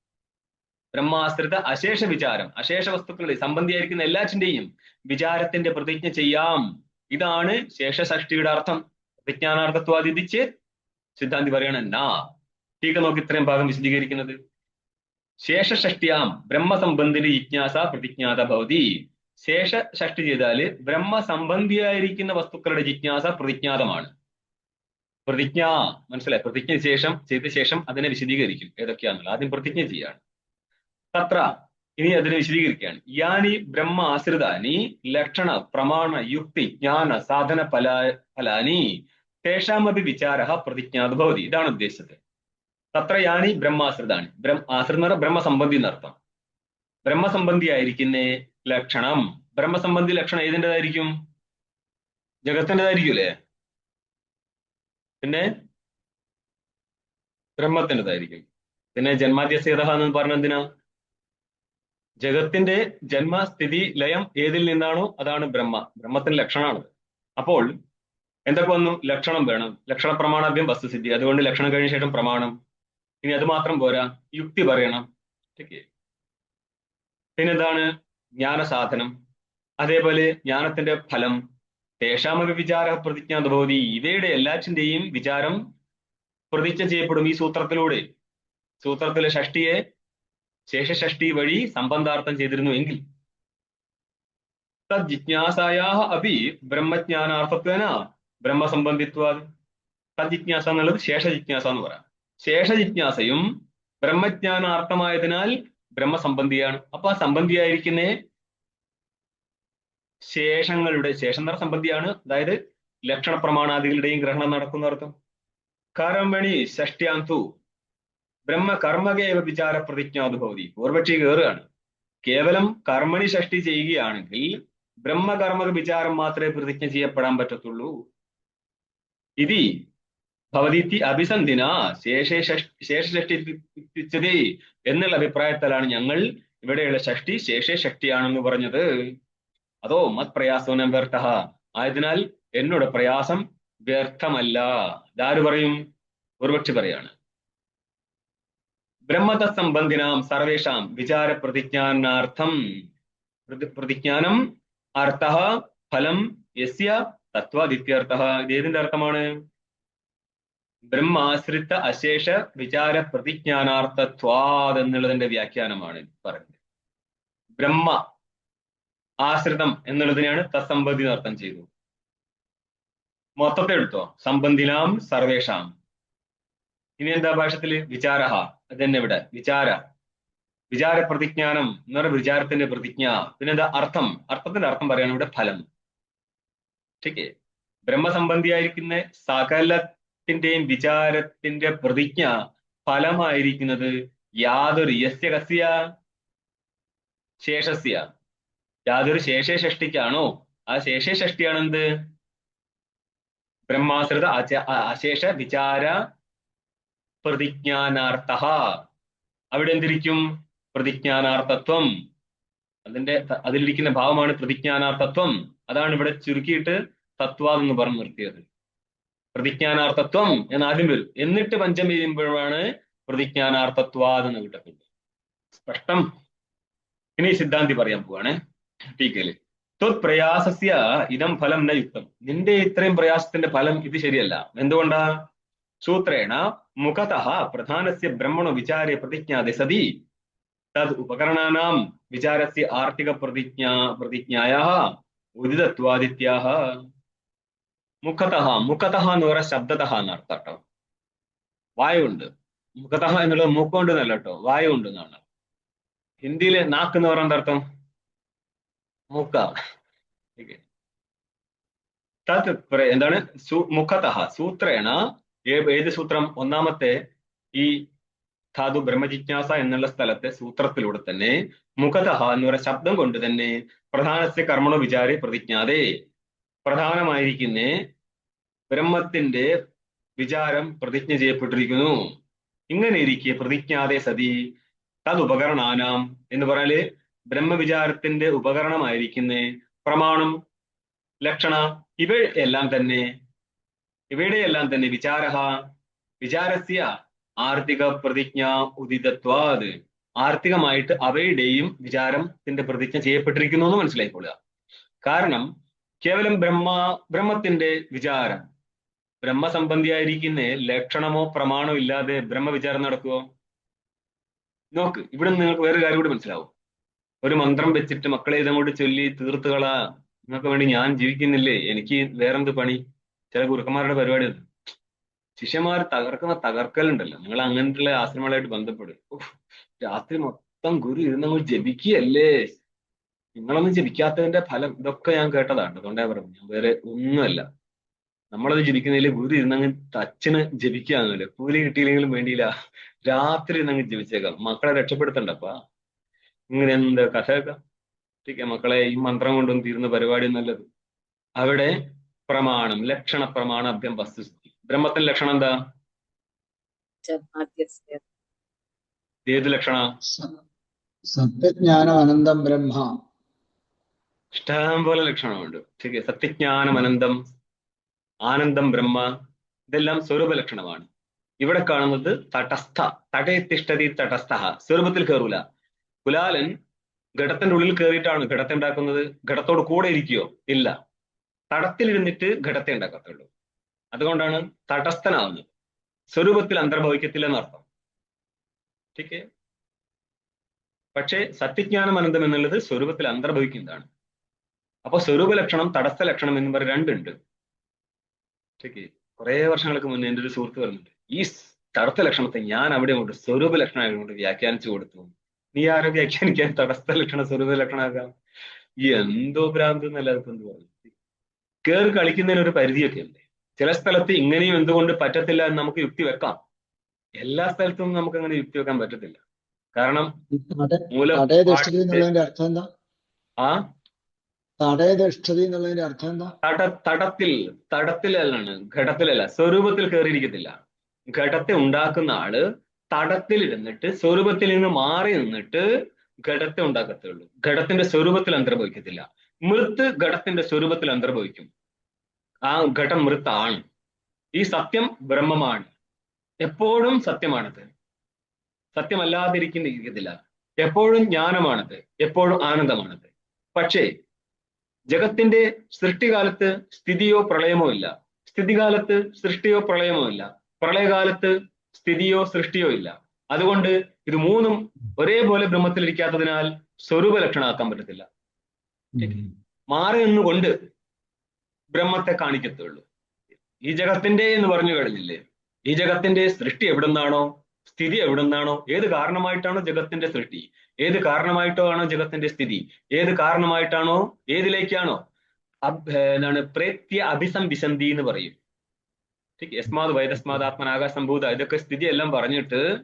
ബ്രഹ്മാശ്രിത അശേഷ വിചാരം, അശേഷ വസ്തുക്കളുടെ സംബന്ധിയായിരിക്കുന്ന എല്ലാറ്റിന്റെയും വിചാരത്തിന്റെ പ്രതിജ്ഞ ചെയ്യാം. ഇതാണ് ശേഷഷ്ഠിയുടെ അർത്ഥം. വിജ്ഞാനാർത്ഥത്വാദിച്ച് സിദ്ധാന്തി പറയണ നാ. ടീക്ക നോക്കി ഇത്രയും ഭാഗം വിശദീകരിക്കുന്നത്. ശേഷഷ്ഠ്യാം ബ്രഹ്മസംബന്ധിനി ജിജ്ഞാസ പ്രതിജ്ഞാത ഭവതി. ശേഷഷ്ഠി ചെയ്താല് ബ്രഹ്മസംബന്ധിയായിരിക്കുന്ന വസ്തുക്കളുടെ ജിജ്ഞാസ പ്രതിജ്ഞാതമാണ്. പ്രതിജ്ഞ മനസ്സിലായി? പ്രതിജ്ഞ ചെയ്ത ശേഷം അതിനെ വിശദീകരിക്കും ഏതൊക്കെയാണെന്നുള്ളത്. ആദ്യം പ്രതിജ്ഞ ചെയ്യാണ്. തത്ര ഇനി അതിനെ വിശദീകരിക്കുകയാണ്. യാനി ബ്രഹ്മ ആശ്രിതാനി ലക്ഷണ പ്രമാണ യുക്തി ജ്ഞാന സാധന ഫലാനി തേഷാമപി വിചാര പ്രതിജ്ഞാത ഭവതി. ഇതാണ് ഉദ്ദേശിച്ചത്. തത്ര യാനി ബ്രഹ്മാശ്രിതാനി. ആശ്രിതം എന്ന് പറഞ്ഞാൽ ബ്രഹ്മസംബന്ധി എന്നർത്ഥം. ബ്രഹ്മസംബന്ധിയായിരിക്കുന്ന ലക്ഷണം. ബ്രഹ്മസംബന്ധി ലക്ഷണം ഏതിൻ്റെതായിരിക്കും? ജഗത്തിൻ്റെതായിരിക്കും അല്ലേ? പിന്നെ ബ്രഹ്മത്തിൻ്റെതായിരിക്കും. പിന്നെ ജന്മാദ്യസ്യതഃ എന്ന് പറഞ്ഞ എന്തിനാ? ജഗത്തിന്റെ ജന്മസ്ഥിതി ലയം ഏതിൽ നിന്നാണോ അതാണ് ബ്രഹ്മത്തിന്റെ ലക്ഷണമാണ്. അപ്പോൾ എന്തൊക്കെ വന്നു? ലക്ഷണം വേണം. ലക്ഷണ പ്രമാണാഭ്യം വസ്തുസിദ്ധി. അതുകൊണ്ട് ലക്ഷണം കഴിഞ്ഞ ശേഷം പ്രമാണം. ഇനി അത് മാത്രം പോരാ, യുക്തി പറയണം. പിന്നെന്താണ്? ജ്ഞാനസാധനം. അതേപോലെ ജ്ഞാനത്തിന്റെ ഫലം. തേഷാമപി വിചാര പ്രതിജ്ഞാത ഭവതി. ഇവയുടെ എല്ലാറ്റിന്റെയും വിചാരം പ്രതിജ്ഞ ചെയ്യപ്പെടും ഈ സൂത്രത്തിലൂടെ. സൂത്രത്തിലെ ഷഷ്ടിയെ ശേഷഷ്ഠി വഴി സംബന്ധാർത്ഥം ചെയ്തിരുന്നു എങ്കിൽ തദ് ജിജ്ഞാസായാ അപി ബ്രഹ്മജ്ഞാനാർത്ഥത്വേന ബ്രഹ്മസംബന്ധിത്വാ. തദ് ജിജ്ഞാസ എന്നുള്ളത് ശേഷ ജിജ്ഞാസ എന്ന് പറയാം. ശേഷ ജിജ്ഞാസയും ബ്രഹ്മജ്ഞാനാർത്ഥമായതിനാൽ ബ്രഹ്മസംബന്ധിയാണ്. അപ്പൊ ആ സംബന്ധിയായിരിക്കുന്ന ശേഷം എന്ന സംബന്ധിയാണ്. അതായത് ലക്ഷണ പ്രമാണാദികളുടെയും ഗ്രഹണം നടക്കുന്ന അർത്ഥം. കർമ്മണി ഷഷ്ട്യാന്തു ബ്രഹ്മകർമ്മകേവ വിചാര പ്രതിജ്ഞാതു ഭവതി. പൂർവക്ഷി കയറുകയാണ്. കേവലം കർമ്മണി ഷഷ്ടി ചെയ്യുകയാണെങ്കിൽ ബ്രഹ്മകർമ്മക വിചാരം മാത്രമേ പ്രതിജ്ഞ ചെയ്യപ്പെടാൻ പറ്റത്തുള്ളൂ. ഇതി ഭവതീതി അഭിസന്ധിന ശേഷഷ്ടി എന്നുള്ള അഭിപ്രായത്താലാണ് ഞങ്ങൾ ഇവിടെയുള്ള ഷഷ്ടി ശേഷഷ്ടിയാണെന്ന് പറഞ്ഞത്. അതോ മത് പ്രയാസോനം വ്യർത്ഥ. ആയതിനാൽ എന്നോട് പ്രയാസം വ്യർത്ഥമല്ല. ഇതാര് പറയും? പൂർവക്ഷി പറയാണ്. ബ്രഹ്മത സംബന്ധിനാം സർവേഷാം വിചാര പ്രതിജ്ഞാനാർത്ഥം പ്രതിജ്ഞാനം അർത്ഥ ഫലം യസ്യ തത്വാദിത്യർത്ഥ. ഇത് ഏതിന്റെ അർത്ഥമാണ്? ബ്രഹ്മാശ്രിത അശേഷ വിചാര പ്രതിജ്ഞാനാർത്ഥത്വാദ് എന്നുള്ളതിന്റെ വ്യാഖ്യാനമാണ് പറയുന്നത്. ബ്രഹ്മ ആശ്രിതം എന്നുള്ളതിനെയാണ് തത്സംബന്ധി അർത്ഥം ചെയ്തു. മൊത്തത്തെ എടുത്തോ, സംബന്ധിനാം സർവേഷാം. ഇനി എന്താ ഭാഷത്തില്? വിചാര. അതന്നെ ഇവിടെ വിചാര പ്രതിജ്ഞാനം എന്ന് പറയുന്ന വിചാരത്തിന്റെ പ്രതിജ്ഞ. പിന്നെന്താ? അർത്ഥം. അർത്ഥത്തിന്റെ അർത്ഥം പറയാണ് ഇവിടെ ഫലം. ശരിക്കേ? ബ്രഹ്മസംബന്ധിയായിരിക്കുന്ന സകലത്തിന്റെയും വിചാരത്തിന്റെ പ്രതിജ്ഞ ഫലമായിരിക്കുന്നത് യാതൊരു യസ്യ കസ്യ ശേഷസ്യ, യാതൊരു ശേഷേ ഷഷ്ടിക്കാണോ, ആ ശേഷേ ഷഷ്ടിയാണെന്ത്? ബ്രഹ്മാശ്രിത അശേഷ വിചാര പ്രതിജ്ഞാനാർത്ഥ. അവിടെ എന്തിരിക്കും? പ്രതിജ്ഞാനാർത്ഥത്വം. അതിലിരിക്കുന്ന ഭാവമാണ് പ്രതിജ്ഞാനാർത്ഥത്വം. അതാണ് ഇവിടെ ചുരുക്കിയിട്ട് തത്വാദ് എന്ന് പറഞ്ഞ് നിർത്തിയത്. പ്രതിജ്ഞാനാർത്ഥത്വം എന്ന് ആദ്യം വരും, എന്നിട്ട് പഞ്ചമി ചെയ്യുമ്പോഴാണ് പ്രതിജ്ഞാനാർത്ഥത്വാദ് എന്ന് കിട്ടുന്നത്. സ്പഷ്ടം? ഇനി സിദ്ധാന്തി പറയാൻ പോവാണ് ടീക്കയില്. ത്വത് പ്രയാസസ്യ ഇതം ഫലം ന യുക്തം. നിന്റെ ഇത്രയും പ്രയാസത്തിന്റെ ഫലം ഇത് ശരിയല്ല. എന്തുകൊണ്ടാ? സൂത്രേണ മുഖതഃ പ്രധാനസ്യ ബ്രഹ്മണോ വിചാരേ പ്രതിജ്ഞാതെ സതി തദ് ഉപകരണാനാം വിചാരസ്യ ആർത്തിക പ്രതിജ്ഞായാ ഉദിതത്വാദിത്യാഹ. മുഖതഃ, മുഖതഃ എന്ന് പറയാൻ ശബ്ദതഃ എന്നർത്ഥം കേട്ടോ. വായുണ്ട്. മുഖതഃ എന്നുള്ളത് മൂക്കൊണ്ട് എന്നല്ല കേട്ടോ, വായുണ്ട് എന്നാണ്. ഹിന്ദിയില് നാക്ക് എന്ന് പറയുന്ന അർത്ഥം മൂക്ക. എന്താണ്? മുഖതഃ സൂത്രേണ. ഏത് സൂത്രം? ഒന്നാമത്തെ ഈ ധാതു ബ്രഹ്മജിജ്ഞാസ എന്നുള്ള സ്ഥലത്തെ സൂത്രത്തിലൂടെ തന്നെ മുഖതഃ എന്ന് പറയുന്ന ശബ്ദം കൊണ്ട് തന്നെ പ്രധാനസ്യ കർമ്മണോ വിചാരേ പ്രതിജ്ഞാതെ, പ്രധാനമായിരിക്കുന്ന ബ്രഹ്മത്തിന്റെ വിചാരം പ്രതിജ്ഞ ചെയ്യപ്പെട്ടിരിക്കുന്നു. ഇങ്ങനെ ഇരിക്കെ പ്രതിജ്ഞാതെ സതി തത് ഉപകരണാനാം എന്ന് പറഞ്ഞാല് ബ്രഹ്മവിചാരത്തിന്റെ ഉപകരണമായിരിക്കുന്ന പ്രമാണം, ലക്ഷണ, ഇവയുടെ എല്ലാം തന്നെ വിചാരസ്യ ആർത്തിക പ്രതിജ്ഞ ഉദിതത്വാത്, ആർത്തികമായിട്ട് അവയുടെയും വിചാരത്തിന്റെ പ്രതിജ്ഞ ചെയ്യപ്പെട്ടിരിക്കുന്നു എന്ന് മനസ്സിലായിക്കൊള്ളുക. കാരണം കേവലം ബ്രഹ്മത്തിന്റെ വിചാരം, ബ്രഹ്മസംബന്ധിയായിരിക്കുന്ന ലക്ഷണമോ പ്രമാണോ ഇല്ലാതെ ബ്രഹ്മവിചാരം നടക്കുവോ? നോക്ക്, ഇവിടെ നിങ്ങൾക്ക് വേറെ കാര്യം കൂടി മനസ്സിലാവും. ഒരു മന്ത്രം വെച്ചിട്ട് മക്കളെ ഇതങ്ങോട്ട് ചൊല്ലി തീർത്തുകളാ, നിങ്ങൾക്ക് വേണ്ടി ഞാൻ ജീവിക്കുന്നില്ലേ, എനിക്ക് വേറെന്ത് പണി? ചില ഗുരുക്കന്മാരുടെ പരിപാടി അത്. ശിഷ്യന്മാർ തകർക്കലുണ്ടല്ലോ. നിങ്ങൾ അങ്ങനത്തെ ആശ്രമങ്ങളായിട്ട് ബന്ധപ്പെടും. രാത്രി മൊത്തം ഗുരു ഇരുന്നങ്ങോട്ട് ജപിക്കുകയല്ലേ, നിങ്ങളൊന്നും ജപിക്കാത്തതിന്റെ ഫലം ഇതൊക്കെ ഞാൻ കേട്ടതാണ്. അതുകൊണ്ടാ പറഞ്ഞു, ഞാൻ വേറെ ഒന്നുമല്ല. നമ്മളത് ജപിക്കുന്നതിൽ ഗുരു ഇരുന്നങ്ങ് അച്ഛന് ജപിക്കാന്നല്ലേ, കൂലി കിട്ടിയില്ലെങ്കിലും വേണ്ടിയില്ല, രാത്രി ഇരുന്നങ്ങ് ജപിച്ചേക്കാം. മക്കളെ രക്ഷപ്പെടുത്തണ്ടപ്പാ. ഇങ്ങനെ എന്താ കഥയൊക്കെ മക്കളെ, ഈ മന്ത്രം കൊണ്ടൊന്നും തീരുന്ന പരിപാടി നല്ലത്. അവിടെ പ്രമാണം, ലക്ഷണ പ്രമാണം, അഭ്യം വസ്തുസ്ഥിതി. ബ്രഹ്മത്തിന്റെ ലക്ഷണം എന്താ? ഏത് ലക്ഷണ? സത്യജ്ഞാനം അനന്തം ബ്രഹ്മ. ഇഷ്ടം പോലെ ലക്ഷണമുണ്ട്. സത്യജ്ഞാനം അനന്തം, ആനന്ദം ബ്രഹ്മ, ഇതെല്ലാം സ്വരൂപ ലക്ഷണമാണ്. ഇവിടെ കാണുന്നത് തടസ്ഥ, തടയത്തിഷ്ഠതി തടസ്ഥ, സ്വരൂപത്തിൽ കയറൂല. കുലാലൻ ഘടത്തിന്റെ ഉള്ളിൽ കയറിയിട്ടാണ് ഘടത്തെ ഉണ്ടാക്കുന്നത്. ഘടത്തോട് കൂടെ ഇരിക്കുകയോ? ഇല്ല. തടത്തിലിരുന്നിട്ട് ഘടത്തെ ഉണ്ടാക്കത്തുള്ളൂ. അതുകൊണ്ടാണ് തടസ്ഥനാവുന്നത്. സ്വരൂപത്തിൽ അന്തർഭവിക്കത്തില്ല എന്നർത്ഥം. ठीक है. പക്ഷേ സത്യജ്ഞാനം അനന്തം എന്നുള്ളത് സ്വരൂപത്തിൽ അന്തർഭവിക്കുന്നതാണ്. അപ്പൊ സ്വരൂപ ലക്ഷണം, തടസ്ഥ ലക്ഷണം എന്ന് പറഞ്ഞ രണ്ടുണ്ട്. ठीक है. കുറെ വർഷങ്ങൾക്ക് മുന്നേ എൻ്റെ ഒരു സുഹൃത്ത് പറഞ്ഞിട്ടുണ്ട്, ഈ തടസ്ഥ ലക്ഷണത്തെ ഞാൻ അവിടെ കൊണ്ട് സ്വരൂപ ലക്ഷണമായതുകൊണ്ട് വ്യാഖ്യാനിച്ചു കൊടുത്തു. നീ ആരോ വ്യാഖ്യാനിക്കാൻ തടസ്ഥ ലക്ഷണം സ്വരൂപ ലക്ഷണമാക്കാം? ഈ എന്തോ ഭ്രാന്ത് എന്നല്ലാതെ എന്ത് പറഞ്ഞു. കയറി കളിക്കുന്നതിന് ഒരു പരിധിയൊക്കെ ഉണ്ട്. ചില സ്ഥലത്ത് ഇങ്ങനെയും എന്തുകൊണ്ട് പറ്റത്തില്ല എന്ന് നമുക്ക് യുക്തി വെക്കാം. എല്ലാ സ്ഥലത്തും നമുക്ക് അങ്ങനെ യുക്തി വെക്കാൻ പറ്റത്തില്ല. കാരണം തടത്തിലാണ്, ഘടത്തിലല്ല, സ്വരൂപത്തിൽ കയറിയിരിക്കത്തില്ല. ഘടത്തെ ഉണ്ടാക്കുന്ന ആള് തടത്തിലിരുന്നിട്ട് സ്വരൂപത്തിൽ നിന്ന് മാറി നിന്നിട്ട് ഘടത്തെ ഉണ്ടാക്കത്തുള്ളൂ. ഘടത്തിന്റെ സ്വരൂപത്തിൽ അന്തർഭവിക്കത്തില്ല. മൃത്ത് ഘടത്തിന്റെ സ്വരൂപത്തിൽ അന്തർഭവിക്കും. ആ ഘടം മൃത്താണ്. ഈ സത്യം ബ്രഹ്മമാണ്, എപ്പോഴും സത്യമാണത്, സത്യമല്ലാതിരിക്കുന്നില്ല. എപ്പോഴും ജ്ഞാനമാണത്, എപ്പോഴും ആനന്ദമാണത്. പക്ഷേ ജഗത്തിന്റെ സൃഷ്ടികാലത്ത് സ്ഥിതിയോ പ്രളയമോ ഇല്ല, സ്ഥിതികാലത്ത് സൃഷ്ടിയോ പ്രളയമോ ഇല്ല, പ്രളയകാലത്ത് സ്ഥിതിയോ സൃഷ്ടിയോ ഇല്ല. അതുകൊണ്ട് ഇത് മൂന്നും ഒരേപോലെ ബ്രഹ്മത്തിലിരിക്കാത്തതിനാൽ സ്വരൂപ ലക്ഷണമാക്കാൻ പറ്റത്തില്ല. മാറി നിന്നുകൊണ്ട് ബ്രഹ്മത്തെ കാണിക്കത്തുള്ളൂ. ഈ ജഗത്തിന്റെ എന്ന് പറഞ്ഞു കഴിഞ്ഞില്ലേ, ഈ ജഗത്തിന്റെ സൃഷ്ടി എവിടുന്നാണോ, സ്ഥിതി എവിടുന്നാണോ, ഏത് കാരണമായിട്ടാണോ ജഗത്തിന്റെ സൃഷ്ടി, ഏത് കാരണമായിട്ടോ ആണോ ജഗത്തിന്റെ സ്ഥിതി, ഏത് കാരണമായിട്ടാണോ, ഏതിലേക്കാണോ എന്താണ് പ്രേത്യ അഭിസംവിശന്തി എന്ന് പറയും. യസ്മാത് വൈതസ്മാത് ആത്മനാകാശംഭൂത ഇതൊക്കെ സ്ഥിതിയെല്ലാം പറഞ്ഞിട്ട്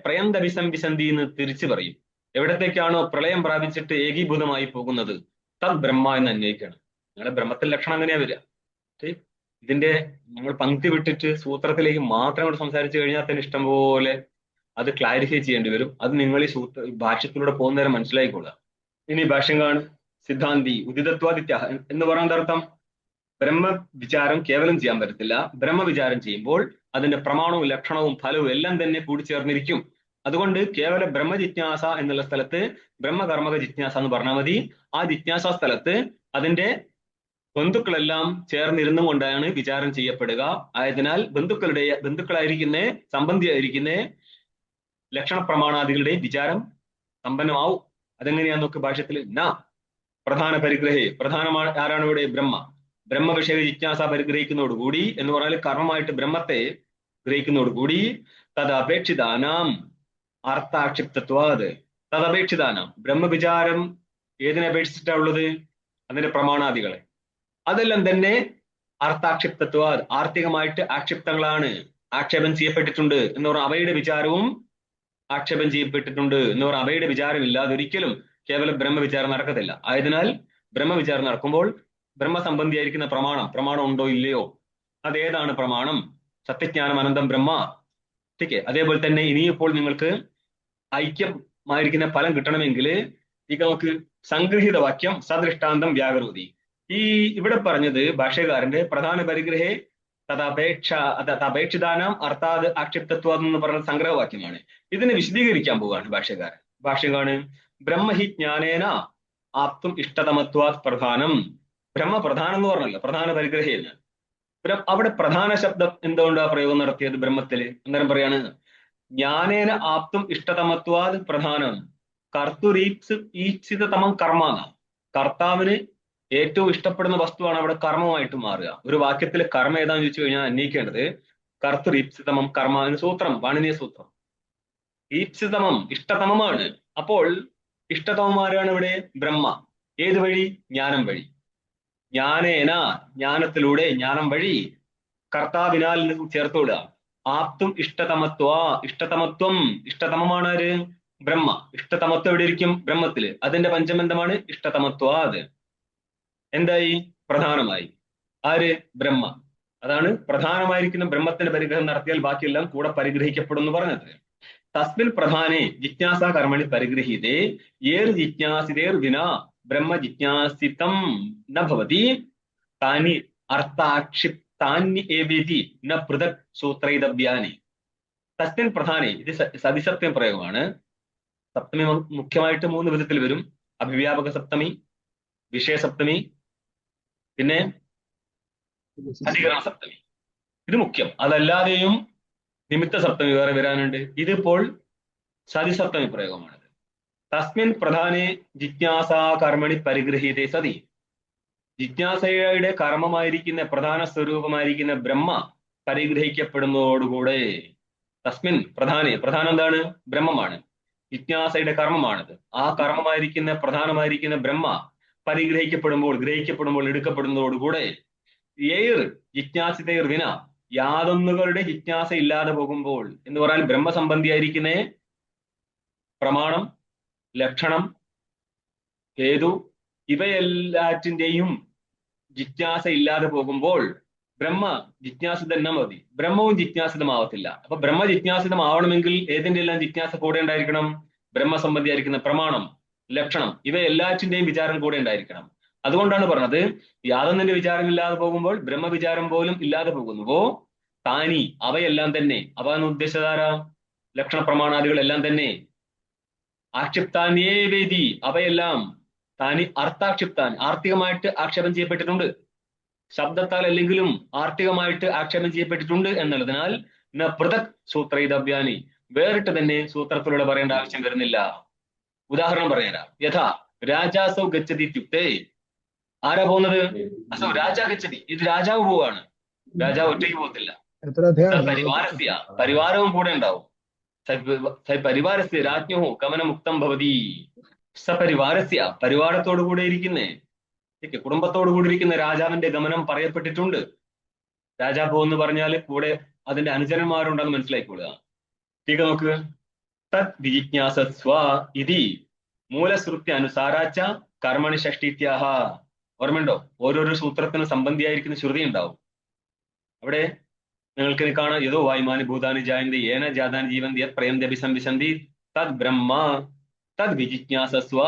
പ്രയന്ത അഭിസംവിശന്തി എന്ന് തിരിച്ചു പറയും. എവിടത്തേക്കാണോ പ്രളയം പ്രാപിച്ചിട്ട് ഏകീഭൂതമായി പോകുന്നത് തത് ബ്രഹ്മ എന്ന് അന്വയിക്കണം. നിങ്ങളുടെ ബ്രഹ്മത്തിന്റെ ലക്ഷണം അങ്ങനെയാ വരിക. ഇതിന്റെ നമ്മൾ പങ്ക്തി വിട്ടിട്ട് സൂത്രത്തിലേക്ക് മാത്രം കൂടെ സംസാരിച്ചു കഴിഞ്ഞാൽ തന്നെ ഇഷ്ടം പോലെ അത് ക്ലാരിഫൈ ചെയ്യേണ്ടി വരും. അത് നിങ്ങൾ ഈ ഭാഷ്യത്തിലൂടെ പോകുന്ന നേരം മനസ്സിലായിക്കൊള്ളുക. ഇനി ഭാഷ്യം കാണും. സിദ്ധാന്തി ഉദിതത്വാദിത്യ എന്ന് പറയുന്നത് അർത്ഥം ബ്രഹ്മ വിചാരം കേവലം ചെയ്യാൻ പറ്റത്തില്ല. ബ്രഹ്മവിചാരം ചെയ്യുമ്പോൾ അതിന്റെ പ്രമാണവും ലക്ഷണവും ഫലവും എല്ലാം തന്നെ കൂടിച്ചേർന്നിരിക്കും. അതുകൊണ്ട് കേവല ബ്രഹ്മജിജ്ഞാസ എന്നുള്ള സ്ഥലത്ത് ബ്രഹ്മകർമ്മക ജിജ്ഞാസ എന്ന് പറഞ്ഞാൽ മതി. ആ ജിജ്ഞാസ സ്ഥലത്ത് അതിന്റെ ബന്ധുക്കളെല്ലാം ചേർന്നിരുന്നു കൊണ്ടാണ് വിചാരം ചെയ്യപ്പെടുക. ആയതിനാൽ ബന്ധുക്കളായിരിക്കുന്ന സംബന്ധിയായിരിക്കുന്ന ലക്ഷണ പ്രമാണാദികളുടെ വിചാരം സമ്പന്നമാവും. അതെങ്ങനെയാന്ന് നോക്ക് ഭാഷ്യത്തിൽ. പ്രധാന പരിഗ്രഹേ പ്രധാനമാണ് ആരാണ് ഇവിടെ? ബ്രഹ്മവിഷയ ജിജ്ഞാസ പരിഗ്രഹിക്കുന്നതോടുകൂടി എന്ന് പറഞ്ഞാൽ കർമ്മമായിട്ട് ബ്രഹ്മത്തെ ഗ്രഹിക്കുന്നതോടുകൂടി തദപേക്ഷിതാനാം അർത്ഥാക്ഷിപ്തത്വാത് തദപേക്ഷിതാനാം ബ്രഹ്മവിചാരം ഏതിനെ അപേക്ഷിച്ചിട്ടാ ഉള്ളത്? അതിന്റെ പ്രമാണാദികളെ. അതെല്ലാം തന്നെ അർത്ഥാക്ഷിപ്തത്വാത് ആർത്തികമായിട്ട് ആക്ഷിപ്തങ്ങളാണ്, ആക്ഷേപം ചെയ്യപ്പെട്ടിട്ടുണ്ട് എന്ന് പറഞ്ഞാൽ അവയുടെ വിചാരവും ആക്ഷേപം ചെയ്യപ്പെട്ടിട്ടുണ്ട് എന്ന് പറഞ്ഞാൽ അവയുടെ വിചാരം ഇല്ലാതെ ഒരിക്കലും കേവലം ബ്രഹ്മവിചാരം നടക്കത്തില്ല. ആയതിനാൽ ബ്രഹ്മവിചാരം നടക്കുമ്പോൾ ബ്രഹ്മസംബന്ധിയായിരിക്കുന്ന പ്രമാണം ഉണ്ടോ ഇല്ലയോ? അതേതാണ് പ്രമാണം? സത്യജ്ഞാനം അനന്തം ബ്രഹ്മ. അതേപോലെ തന്നെ ഇനിയിപ്പോൾ നിങ്ങൾക്ക് ഐക്യമായിരിക്കുന്ന ഫലം കിട്ടണമെങ്കിൽ ഈ നമുക്ക് സംഗ്രഹിത വാക്യം സദൃഷ്ടാന്തം വ്യാകരോതി. ഈ ഇവിടെ പറഞ്ഞത് ഭാഷ്യകാരന്റെ പ്രധാന പരിഗ്രഹേ തഥാപേക്ഷിതാനാം അർത്ഥാത് ആക്ഷേപ്തത്വം എന്ന് പറഞ്ഞ സംഗ്രഹവാക്യമാണ്. ഇതിനെ വിശദീകരിക്കാൻ പോവുകയാണ് ഭാഷ്യകാരൻ. ഭാഷ്യകാണ് ബ്രഹ്മഹി ജ്ഞാനേന ആപ്തും ഇഷ്ടതമത്വാത് പ്രധാനം. ബ്രഹ്മപ്രധാനം എന്ന് പറഞ്ഞല്ലോ, പ്രധാന പരിഗ്രഹേന്ന്. അവിടെ പ്രധാന ശബ്ദം എന്തുകൊണ്ടാ പ്രയോഗം നടത്തിയത് ബ്രഹ്മത്തില്? അന്നേരം പറയാണ് ജ്ഞാനേന ആപ്തും ഇഷ്ടതമത്വാത് പ്രധാനം കർത്തുരീപ്സിതമം കർമ്മ. കർത്താവിന് ഏറ്റവും ഇഷ്ടപ്പെടുന്ന വസ്തുവാണ് അവിടെ കർമ്മമായിട്ട് മാറുക. ഒരു വാക്യത്തിൽ കർമ്മ ഏതാന്ന് ചോദിച്ചു കഴിഞ്ഞാൽ അന്വേഷിക്കേണ്ടത് കർത്തുരീപ്സിതമം കർമ്മ എന്ന സൂത്രം, പാണിനീയ സൂത്രം. ഈപ്സിതമം ഇഷ്ടതമമാണ്. അപ്പോൾ ഇഷ്ടതമമാരാണ് ഇവിടെ ബ്രഹ്മ. ഏത് വഴി? ജ്ഞാനം വഴി. ജ്ഞാനേന ജ്ഞാനത്തിലൂടെ, ജ്ഞാനം വഴി കർത്താവിനാൽ ചേർത്തുവിടുക. ആപ്തും ഇഷ്ടതമത്വം ഇഷ്ടതമമാണ് ആര്? ബ്രഹ്മ. ഇഷ്ടതമത്വം എവിടെ ഇരിക്കും? ബ്രഹ്മത്തില്. അതിന്റെ പഞ്ചബന്ധമാണ് ഇഷ്ടതമത്വാത്. എന്തായി? പ്രധാനമായി. ആര്? ബ്രഹ്മ. അതാണ് പ്രധാനമായിരിക്കുന്ന ബ്രഹ്മത്തിന്റെ പരിഗ്രഹം നടത്തിയാൽ ബാക്കിയെല്ലാം കൂടെ പരിഗ്രഹിക്കപ്പെടും എന്ന് പറഞ്ഞത്. തസ്മിൻ പ്രധാനെ ജിജ്ഞാസ കർമ്മണി പരിഗ്രഹീതേ ഏർ ജിജ്ഞാസിതേർ വിന ബ്രഹ്മ ജിജ്ഞാസിതം ന ഭവതി താനി അർത്ഥാക്ഷിപ്താന്യേവേതി ന പൃഥക് സൂത്രൈതവ്യാനി. തസ്മിൻ പ്രധാനെ, ഇത് സതിസപ്തമി പ്രയോഗമാണ്. സപ്തമി മുഖ്യമായിട്ട് 3 വിധത്തിൽ വരും. അഭിവ്യാപക സപ്തമി, വിഷയസപ്തമി, പിന്നെ അധികരണ സപ്തമി. ഇത് മുഖ്യം. അതല്ലാതെയും നിമിത്ത സപ്തമി വേറെ വരാനുണ്ട്. ഇതിപ്പോൾ സതിസപ്തമി പ്രയോഗമാണ്. തസ്മിൻ പ്രധാനെ ജിജ്ഞാസാ കർമ്മണി പരിഗ്രഹീതേ സതി. ജിജ്ഞാസയുടെ കർമ്മമായിരിക്കുന്ന പ്രധാന സ്വരൂപമായിരിക്കുന്ന ബ്രഹ്മ പരിഗ്രഹിക്കപ്പെടുന്നതോടുകൂടെ തസ്മിൻ പ്രധാനെ, പ്രധാനം എന്താണ്? ബ്രഹ്മമാണ്. ജിജ്ഞാസയുടെ കർമ്മമാണത്. ആ കർമ്മമായിരിക്കുന്ന പ്രധാനമായിരിക്കുന്ന ബ്രഹ്മ പരിഗ്രഹിക്കപ്പെടുമ്പോൾ, ഗ്രഹിക്കപ്പെടുമ്പോൾ, എടുക്കപ്പെടുന്നതോടുകൂടെ ഏർ ജിജ്ഞാസിതേർ വിന യാതൊന്നുകളുടെ ജിജ്ഞാസ ഇല്ലാതെ പോകുമ്പോൾ എന്ന് പറഞ്ഞാൽ ബ്രഹ്മസംബന്ധിയായിരിക്കുന്ന പ്രമാണം, ലക്ഷണം, ഹേതു ഇവയെല്ലാറ്റിന്റെയും ജിജ്ഞാസ ഇല്ലാതെ പോകുമ്പോൾ ബ്രഹ്മ ജിജ്ഞാസിതം മതി. ബ്രഹ്മവും ജിജ്ഞാസിതമാവത്തില്ല. അപ്പൊ ബ്രഹ്മ ജിജ്ഞാസിതമാവണമെങ്കിൽ ഏതിന്റെ എല്ലാം ജിജ്ഞാസ കൂടെ ഉണ്ടായിരിക്കണം? ബ്രഹ്മസംബന്ധിയായിരിക്കുന്ന പ്രമാണം, ലക്ഷണം ഇവയെല്ലാറ്റിന്റെയും വിചാരം കൂടെ ഉണ്ടായിരിക്കണം. അതുകൊണ്ടാണ് പറഞ്ഞത് യാതൊന്നിന്റെ വിചാരം ഇല്ലാതെ പോകുമ്പോൾ ബ്രഹ്മവിചാരം പോലും ഇല്ലാതെ പോകുന്നുവോ താനി അവയെല്ലാം തന്നെ, അവ എന്ന് ഉദ്ദേശിച്ചതാരാ? ലക്ഷണ പ്രമാണാദികളെല്ലാം തന്നെ ആക്ഷിപ്താന്യേവേദി അവയെല്ലാം താനി അർത്ഥാക്ഷിപ്താൻ ആർത്തികമായിട്ട് ആക്ഷേപം ചെയ്യപ്പെട്ടിട്ടുണ്ട്. ശബ്ദത്താൽ അല്ലെങ്കിലും ആർത്തികമായിട്ട് ആക്ഷേപം ചെയ്യപ്പെട്ടിട്ടുണ്ട് എന്നുള്ളതിനാൽ ന പൃഥക് സൂത്രൈതവ്യാനി വേറിട്ട് തന്നെ സൂത്രത്തിലൂടെ പറയേണ്ട ആവശ്യം വരുന്നില്ല. ഉദാഹരണം പറയാം. യഥാ രാജാസൗ ഗച്ഛതി ഇത്യുക്തേ. ആരാ പോകുന്നത്? അസൗ രാജാ ഗച്ഛതി. ഇത് രാജാവ് പോവാണ്. രാജാവ് ഒറ്റയ്ക്ക് പോകത്തില്ല. പരിവാരസ്യ പരിവാരവും കൂടെ ഉണ്ടാവും. പരിവാരസ്യ രാജ്ഞോ ഗമനമുക്തം ഭവതി. സപരിവാരസ്യ പരിവാരത്തോടു കൂടെ ഇരിക്കുന്നേ കുടുംബത്തോടു കൂടിയിരിക്കുന്ന രാജാവിന്റെ ഗമനം പറയപ്പെട്ടിട്ടുണ്ട്. രാജാവ് എന്ന് പറഞ്ഞാൽ കൂടെ അതിന്റെ അനുചരന്മാരുണ്ടെന്ന് മനസ്സിലാക്കിക്കൊള്ളുക. നോക്ക്, തത് വിജിജ്ഞാസസ്വ ഇതി മൂലശ്രുതി അനുസാരാച്ച കർമ്മണി ഷഷ്ടിത്യാഹ. ഓർമ്മയുണ്ടോ? ഓരോരോ സൂത്രത്തിന് സംബന്ധിയായിരിക്കുന്ന ശ്രുതി ഉണ്ടാവും. അവിടെ നിങ്ങൾക്ക് കാണാം, യതോ വായുമാനി ഭൂതാനി ജായന്തി ഏന ജാതാനി ജീവന്തി യത് പ്രയന്തി അഭിസംവിശന്തി തത് ബ്രഹ്മ തത് വിജിജ്ഞാസസ്വ.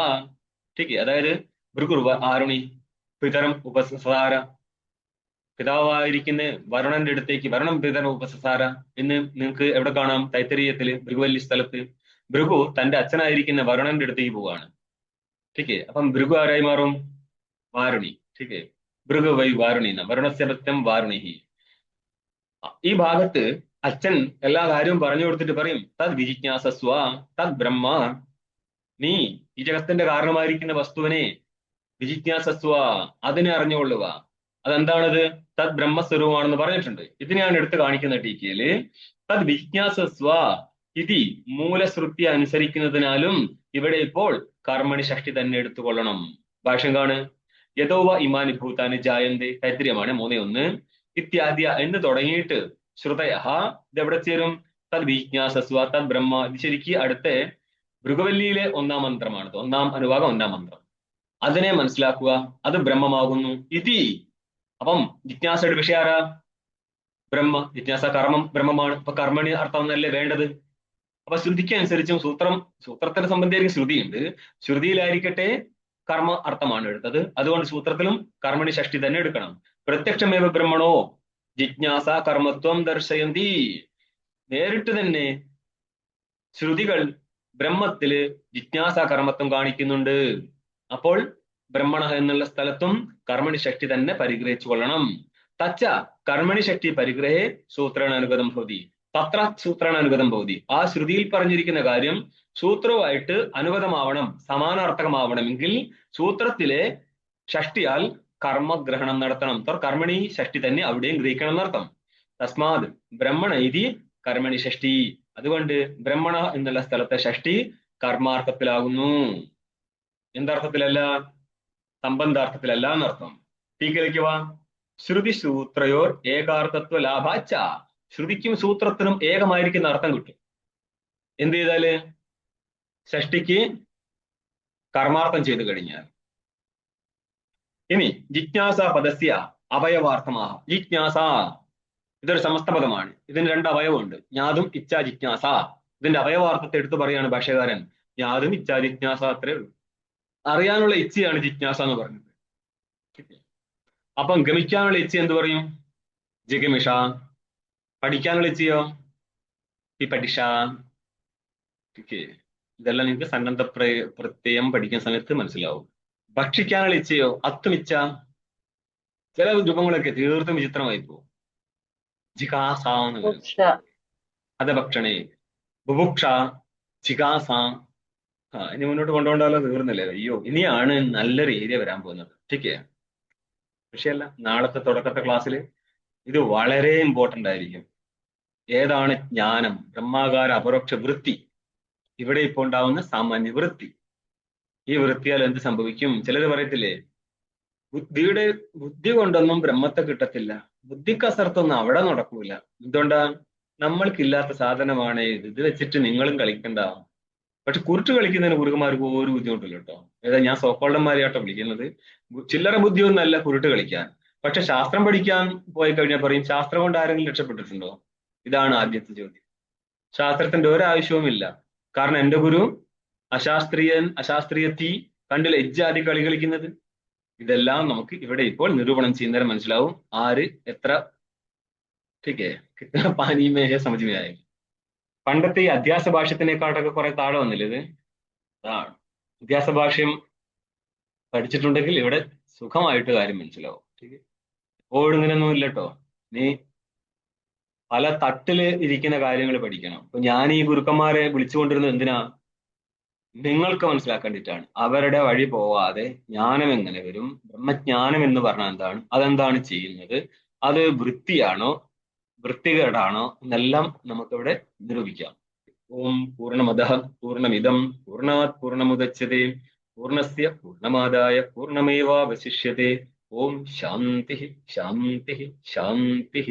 അതായത് ഭൃഗുർ ആരുണി പിതരം ഉപസസാര, പിതാവായിരിക്കുന്ന വരുണന്റെ അടുത്തേക്ക് വരുണം പിതരം ഉപസസാര എന്ന് നിങ്ങൾക്ക് എവിടെ കാണാം? തൈത്തരീയത്തില് ഭൃഗുവല്ലി സ്ഥലത്ത് ഭൃഗു തന്റെ അച്ഛനായിരിക്കുന്ന വരുണന്റെ അടുത്തേക്ക് പോവാണ്. അപ്പം ഭൃഗു ആരായി മാറും? വാരുണി. ഭൃഗു വൈ വാരുണി വരുണസ്യപത്യം വാരുണി. ഈ ഭാഗത്ത് അച്ഛൻ എല്ലാ കാര്യവും പറഞ്ഞു കൊടുത്തിട്ട് പറയും, തദ് വിജിജ്ഞാസസ്വ തദ് ബ്രഹ്മ, നീ ഈ ജഗത്തിന്റെ കാരണമായിരിക്കുന്ന വസ്തുവിനെ വിജിജ്ഞാസസ്വ, അതിനെ അറിഞ്ഞുകൊള്ളുക. അതെന്താണത്? തദ് ബ്രഹ്മസ്വരൂപമാണെന്ന് പറഞ്ഞിട്ടുണ്ട്. ഇതിനെയാണ് എടുത്ത് കാണിക്കുന്ന ടീക്കയില്. തദ് വിജിജ്ഞാസസ്വ ഇതി മൂലശ്രുതി അനുസരിക്കുന്നതിനാലും ഇവിടെ ഇപ്പോൾ കർമ്മണി ഷഷ്ടി തന്നെ എടുത്തുകൊള്ളണം. ഭാഷ്യം കാണ്. യഥോവ ഇമാനി ഭൂതാനി ജായന്തി, തൈത്തിരിയമാണ് 3:1. ഇത്യാദ്യ എന്ന് തുടങ്ങിയിട്ട് ശ്രുതയ ഇതെവിടെ ചേരും? തദ് വിജിജ്ഞാസസ്വ തദ് ബ്രഹ്മ. ഇത് ശരിക്കും അടുത്ത ഭൃഗവല്ലിയിലെ 1-ാം മന്ത്രമാണ്. 1-ാം അനുഭാഗം 1-ാം മന്ത്രം. അതിനെ മനസ്സിലാക്കുക, അത് ബ്രഹ്മമാകുന്നു. ഇതി. അപ്പം ജിജ്ഞാസയുടെ വിഷയം ആരാ? ബ്രഹ്മ. ജിജ്ഞാസ കർമ്മം ബ്രഹ്മമാണ്. അപ്പൊ കർമ്മണി അർത്ഥം എന്നല്ലേ വേണ്ടത്? അപ്പൊ ശ്രുതിക്ക് അനുസരിച്ചും സൂത്രത്തിന് സംബന്ധിയായിരിക്കും ശ്രുതിയുണ്ട്. ശ്രുതിയിലായിരിക്കട്ടെ കർമ്മ അർത്ഥമാണ് എടുത്തത്. അതുകൊണ്ട് സൂത്രത്തിലും കർമ്മണി ഷഷ്ടി തന്നെ എടുക്കണം. പ്രത്യക്ഷമേവ ബ്രഹ്മണോ ജിജ്ഞാസ കർമ്മത്വം ദർശയന്തി. നേരിട്ട് തന്നെ ശ്രുതികൾ ബ്രഹ്മത്തില് ജിജ്ഞാസ കർമ്മത്വം കാണിക്കുന്നുണ്ട്. അപ്പോൾ ബ്രഹ്മണ എന്നുള്ള സ്ഥലത്തും കർമ്മണി ഷഷ്ടി തന്നെ പരിഗ്രഹിച്ചു കൊള്ളണം. തച്ച കർമ്മണി ഷഷ്ടി പരിഗ്രഹേ സൂത്രേണ അനുഗതം ഭവതി, തത്ര സൂത്രേണ അനുഗതം ഭവതി. ആ ശ്രുതിയിൽ പറഞ്ഞിരിക്കുന്ന കാര്യം സൂത്രവുമായിട്ട് അനുഗതമാവണം, സമാനാർത്ഥകമാവണമെങ്കിൽ സൂത്രത്തിലെ ഷഷ്ടിയാൽ കർമ്മഗ്രഹണം നടത്തണം. കർമ്മണി ഷഷ്ടി തന്നെ അവിടെയും ഗ്രഹിക്കണം എന്നർത്ഥം. തസ്മാത് ബ്രഹ്മണ ഇതി കർമ്മണി ഷഷ്ടി. അതുകൊണ്ട് ബ്രഹ്മണ എന്നുള്ള സ്ഥലത്തെ ഷഷ്ടി കർമാർത്ഥത്തിലാകുന്നു. എന്തർത്ഥത്തിലല്ല? സംബന്ധാർത്ഥത്തിലല്ല എന്നർത്ഥം. ടീക്കയിലേക്കുവാ. ശ്രുതി സൂത്രയോർ ഏകാർത്ഥത്വ ലാഭാച്ച. ശ്രുതിക്കും സൂത്രത്തിനും ഏകമായിരിക്കുന്ന അർത്ഥം കിട്ടും എന്ത് ചെയ്താല്? ഷഷ്ടിക്ക് കർമാർത്ഥം ചെയ്തു കഴിഞ്ഞാൽ. ഇനി ജിജ്ഞാസ പദസ്യ അവയവാർത്ഥമാഹ. ജിജ്ഞാസ ഇതൊരു സമസ്ത പദമാണ്. ഇതിന് 2 അവയവമുണ്ട്, ജ്ഞാതും ഇച്ഛാ ജിജ്ഞാസ. ഇതിന്റെ അവയവാർത്ഥത്തെ എടുത്തു പറയാണ് ഭാഷ്യകാരൻ. ജ്ഞാതും ഇച്ഛാ ജിജ്ഞാസ, അത്രേ ഉള്ളൂ. അറിയാനുള്ള ഇച്ഛയാണ് ജിജ്ഞാസ എന്ന് പറഞ്ഞത്. അപ്പം ഗമിക്കാനുള്ള ഇച്ഛ എന്ത് പറയും? ജിഗമിഷ. പഠിക്കാനുള്ള ഇച്ഛയോ? പഠിഷ. ഇതെല്ലാം നിങ്ങൾക്ക് സന്നദ്ധ പ്രത്യയം പഠിക്കുന്ന സമയത്ത് മനസ്സിലാവും. ഭക്ഷിക്കാനുള്ള ഇച്ഛയോ? അത്തുമിച്ച. ചില രൂപങ്ങളൊക്കെ തീർത്തും വിചിത്രമായി പോകും. ജിഗാസ എന്ന് പറയും. അത് ഭക്ഷണേ. ബുഭുക്ഷ, ജിഗാസ. ഇനി മുന്നോട്ട് കൊണ്ടുപോകണ്ടല്ലോ, തീർന്നില്ലേ? അയ്യോ, ഇനിയാണ് നല്ലൊരു ഏരിയ വരാൻ പോകുന്നത്. വിഷയമല്ല, നാളത്തെ തുടക്കത്തെ ക്ലാസ്സിൽ ഇത് വളരെ ഇമ്പോർട്ടന്റ് ആയിരിക്കും. ഏതാണ് ജ്ഞാനം? ബ്രഹ്മാകാര അപരോക്ഷ വൃത്തി. ഇവിടെ ഇപ്പോൾ ഉണ്ടാവുന്ന സാമാന്യ വൃത്തി. ഈ വൃത്തിയാൽ എന്ത് സംഭവിക്കും? ചിലര് പറയത്തില്ലേ, ബുദ്ധി കൊണ്ടൊന്നും ബ്രഹ്മത്തെ കിട്ടത്തില്ല, ബുദ്ധിക്കസർത്തൊന്നും അവിടെ നടക്കൂല. എന്തുകൊണ്ടാ? നമ്മൾക്കില്ലാത്ത സാധനമാണ് ഇത് വെച്ചിട്ട് നിങ്ങളും കളിക്കണ്ട. പക്ഷെ കുരുട്ട് കളിക്കുന്നതിന് ഗുരുക്കന്മാർക്ക് ഒരു ബുദ്ധിമുട്ടില്ല കേട്ടോ. ഏതാ ഞാൻ സോക്കോൾഡന്മാരെയാട്ടോ വിളിക്കുന്നത്. ചില്ലറ ബുദ്ധിയൊന്നല്ല കുരുട്ട് കളിക്കാൻ. പക്ഷെ ശാസ്ത്രം പഠിക്കാൻ പോയി കഴിഞ്ഞാൽ പറയും, ശാസ്ത്രം കൊണ്ട് ആരെങ്കിലും രക്ഷപ്പെട്ടിട്ടുണ്ടോ? ഇതാണ് ആദ്യത്തെ ചോദ്യം. ശാസ്ത്രത്തിന്റെ ഒരാവശ്യവുമില്ല. കാരണം എന്റെ ഗുരു അശാസ്ത്രീയത്തി കണ്ടില്ല എജ്ജാതി കളി കളിക്കുന്നത്. ഇതെല്ലാം നമുക്ക് ഇവിടെ ഇപ്പോൾ നിരൂപണം ചെയ്യുന്നവരെ മനസ്സിലാവും ആര് എത്ര കിട്ടുന്ന പാനീയമേയ സമജ്മയായ. പണ്ടത്തെ ഈ അധ്യാസ ഭാഷ്യത്തിനേക്കാട്ടൊക്കെ കുറെ താഴെ വന്നില്ല ഇത്. അതാണ് അധ്യാസ ഭാഷ്യം പഠിച്ചിട്ടുണ്ടെങ്കിൽ ഇവിടെ സുഖമായിട്ട് കാര്യം മനസ്സിലാവും. എപ്പോഴും ഇങ്ങനെയൊന്നും ഇല്ല കേട്ടോ. നീ പല തട്ടില് ഇരിക്കുന്ന കാര്യങ്ങൾ പഠിക്കണം. അപ്പൊ ഞാൻ ഈ ഗുരുക്കന്മാരെ വിളിച്ചുകൊണ്ടിരുന്നത് എന്തിനാ? നിങ്ങൾക്ക് മനസ്സിലാക്കേണ്ടിട്ടാണ്. അവരുടെ വഴി പോവാതെ ജ്ഞാനം എങ്ങനെ വരും, ബ്രഹ്മജ്ഞാനം എന്ന് പറഞ്ഞാൽ എന്താണ്, അതെന്താണ് ചെയ്യുന്നത്, അത് വൃത്തിയാണോ വൃത്തികേടാണോ എന്നെല്ലാം നമുക്കിവിടെ നിരൂപിക്കാം. ഓം പൂർണ്ണമദഃ പൂർണ്ണമിദം പൂർണ്ണാത് പൂർണ്ണമുദച്യതേ പൂർണ്ണസ്യ പൂർണ്ണമാദായ പൂർണ്ണമേവാവശിഷ്യത്തെ. ഓം ശാന്തി ശാന്തി ശാന്തി.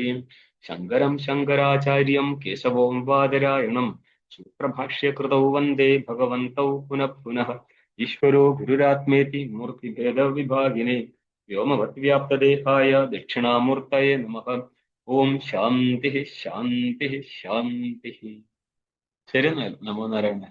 ശങ്കരം ശങ്കരാചാര്യം കേശവം ബാദരായണം സൂത്രഭാഷ്യകൃതൗ വന്ദേ ഭഗവന്തൗ പുനഃ പുനഃ. ഈശ്വരോ ഗുരുരാത്മേതി മൂർത്തിഭേദവിഭാഗിനെ വ്യോമവദ്വ്യാപ്തദേഹായ ദക്ഷിണാമൂർത്തയേ നമഃ. ഓം ശാന്തി ശാന്തി ശാന്തി. ശരി എന്നാൽ നമോ നാരായണ.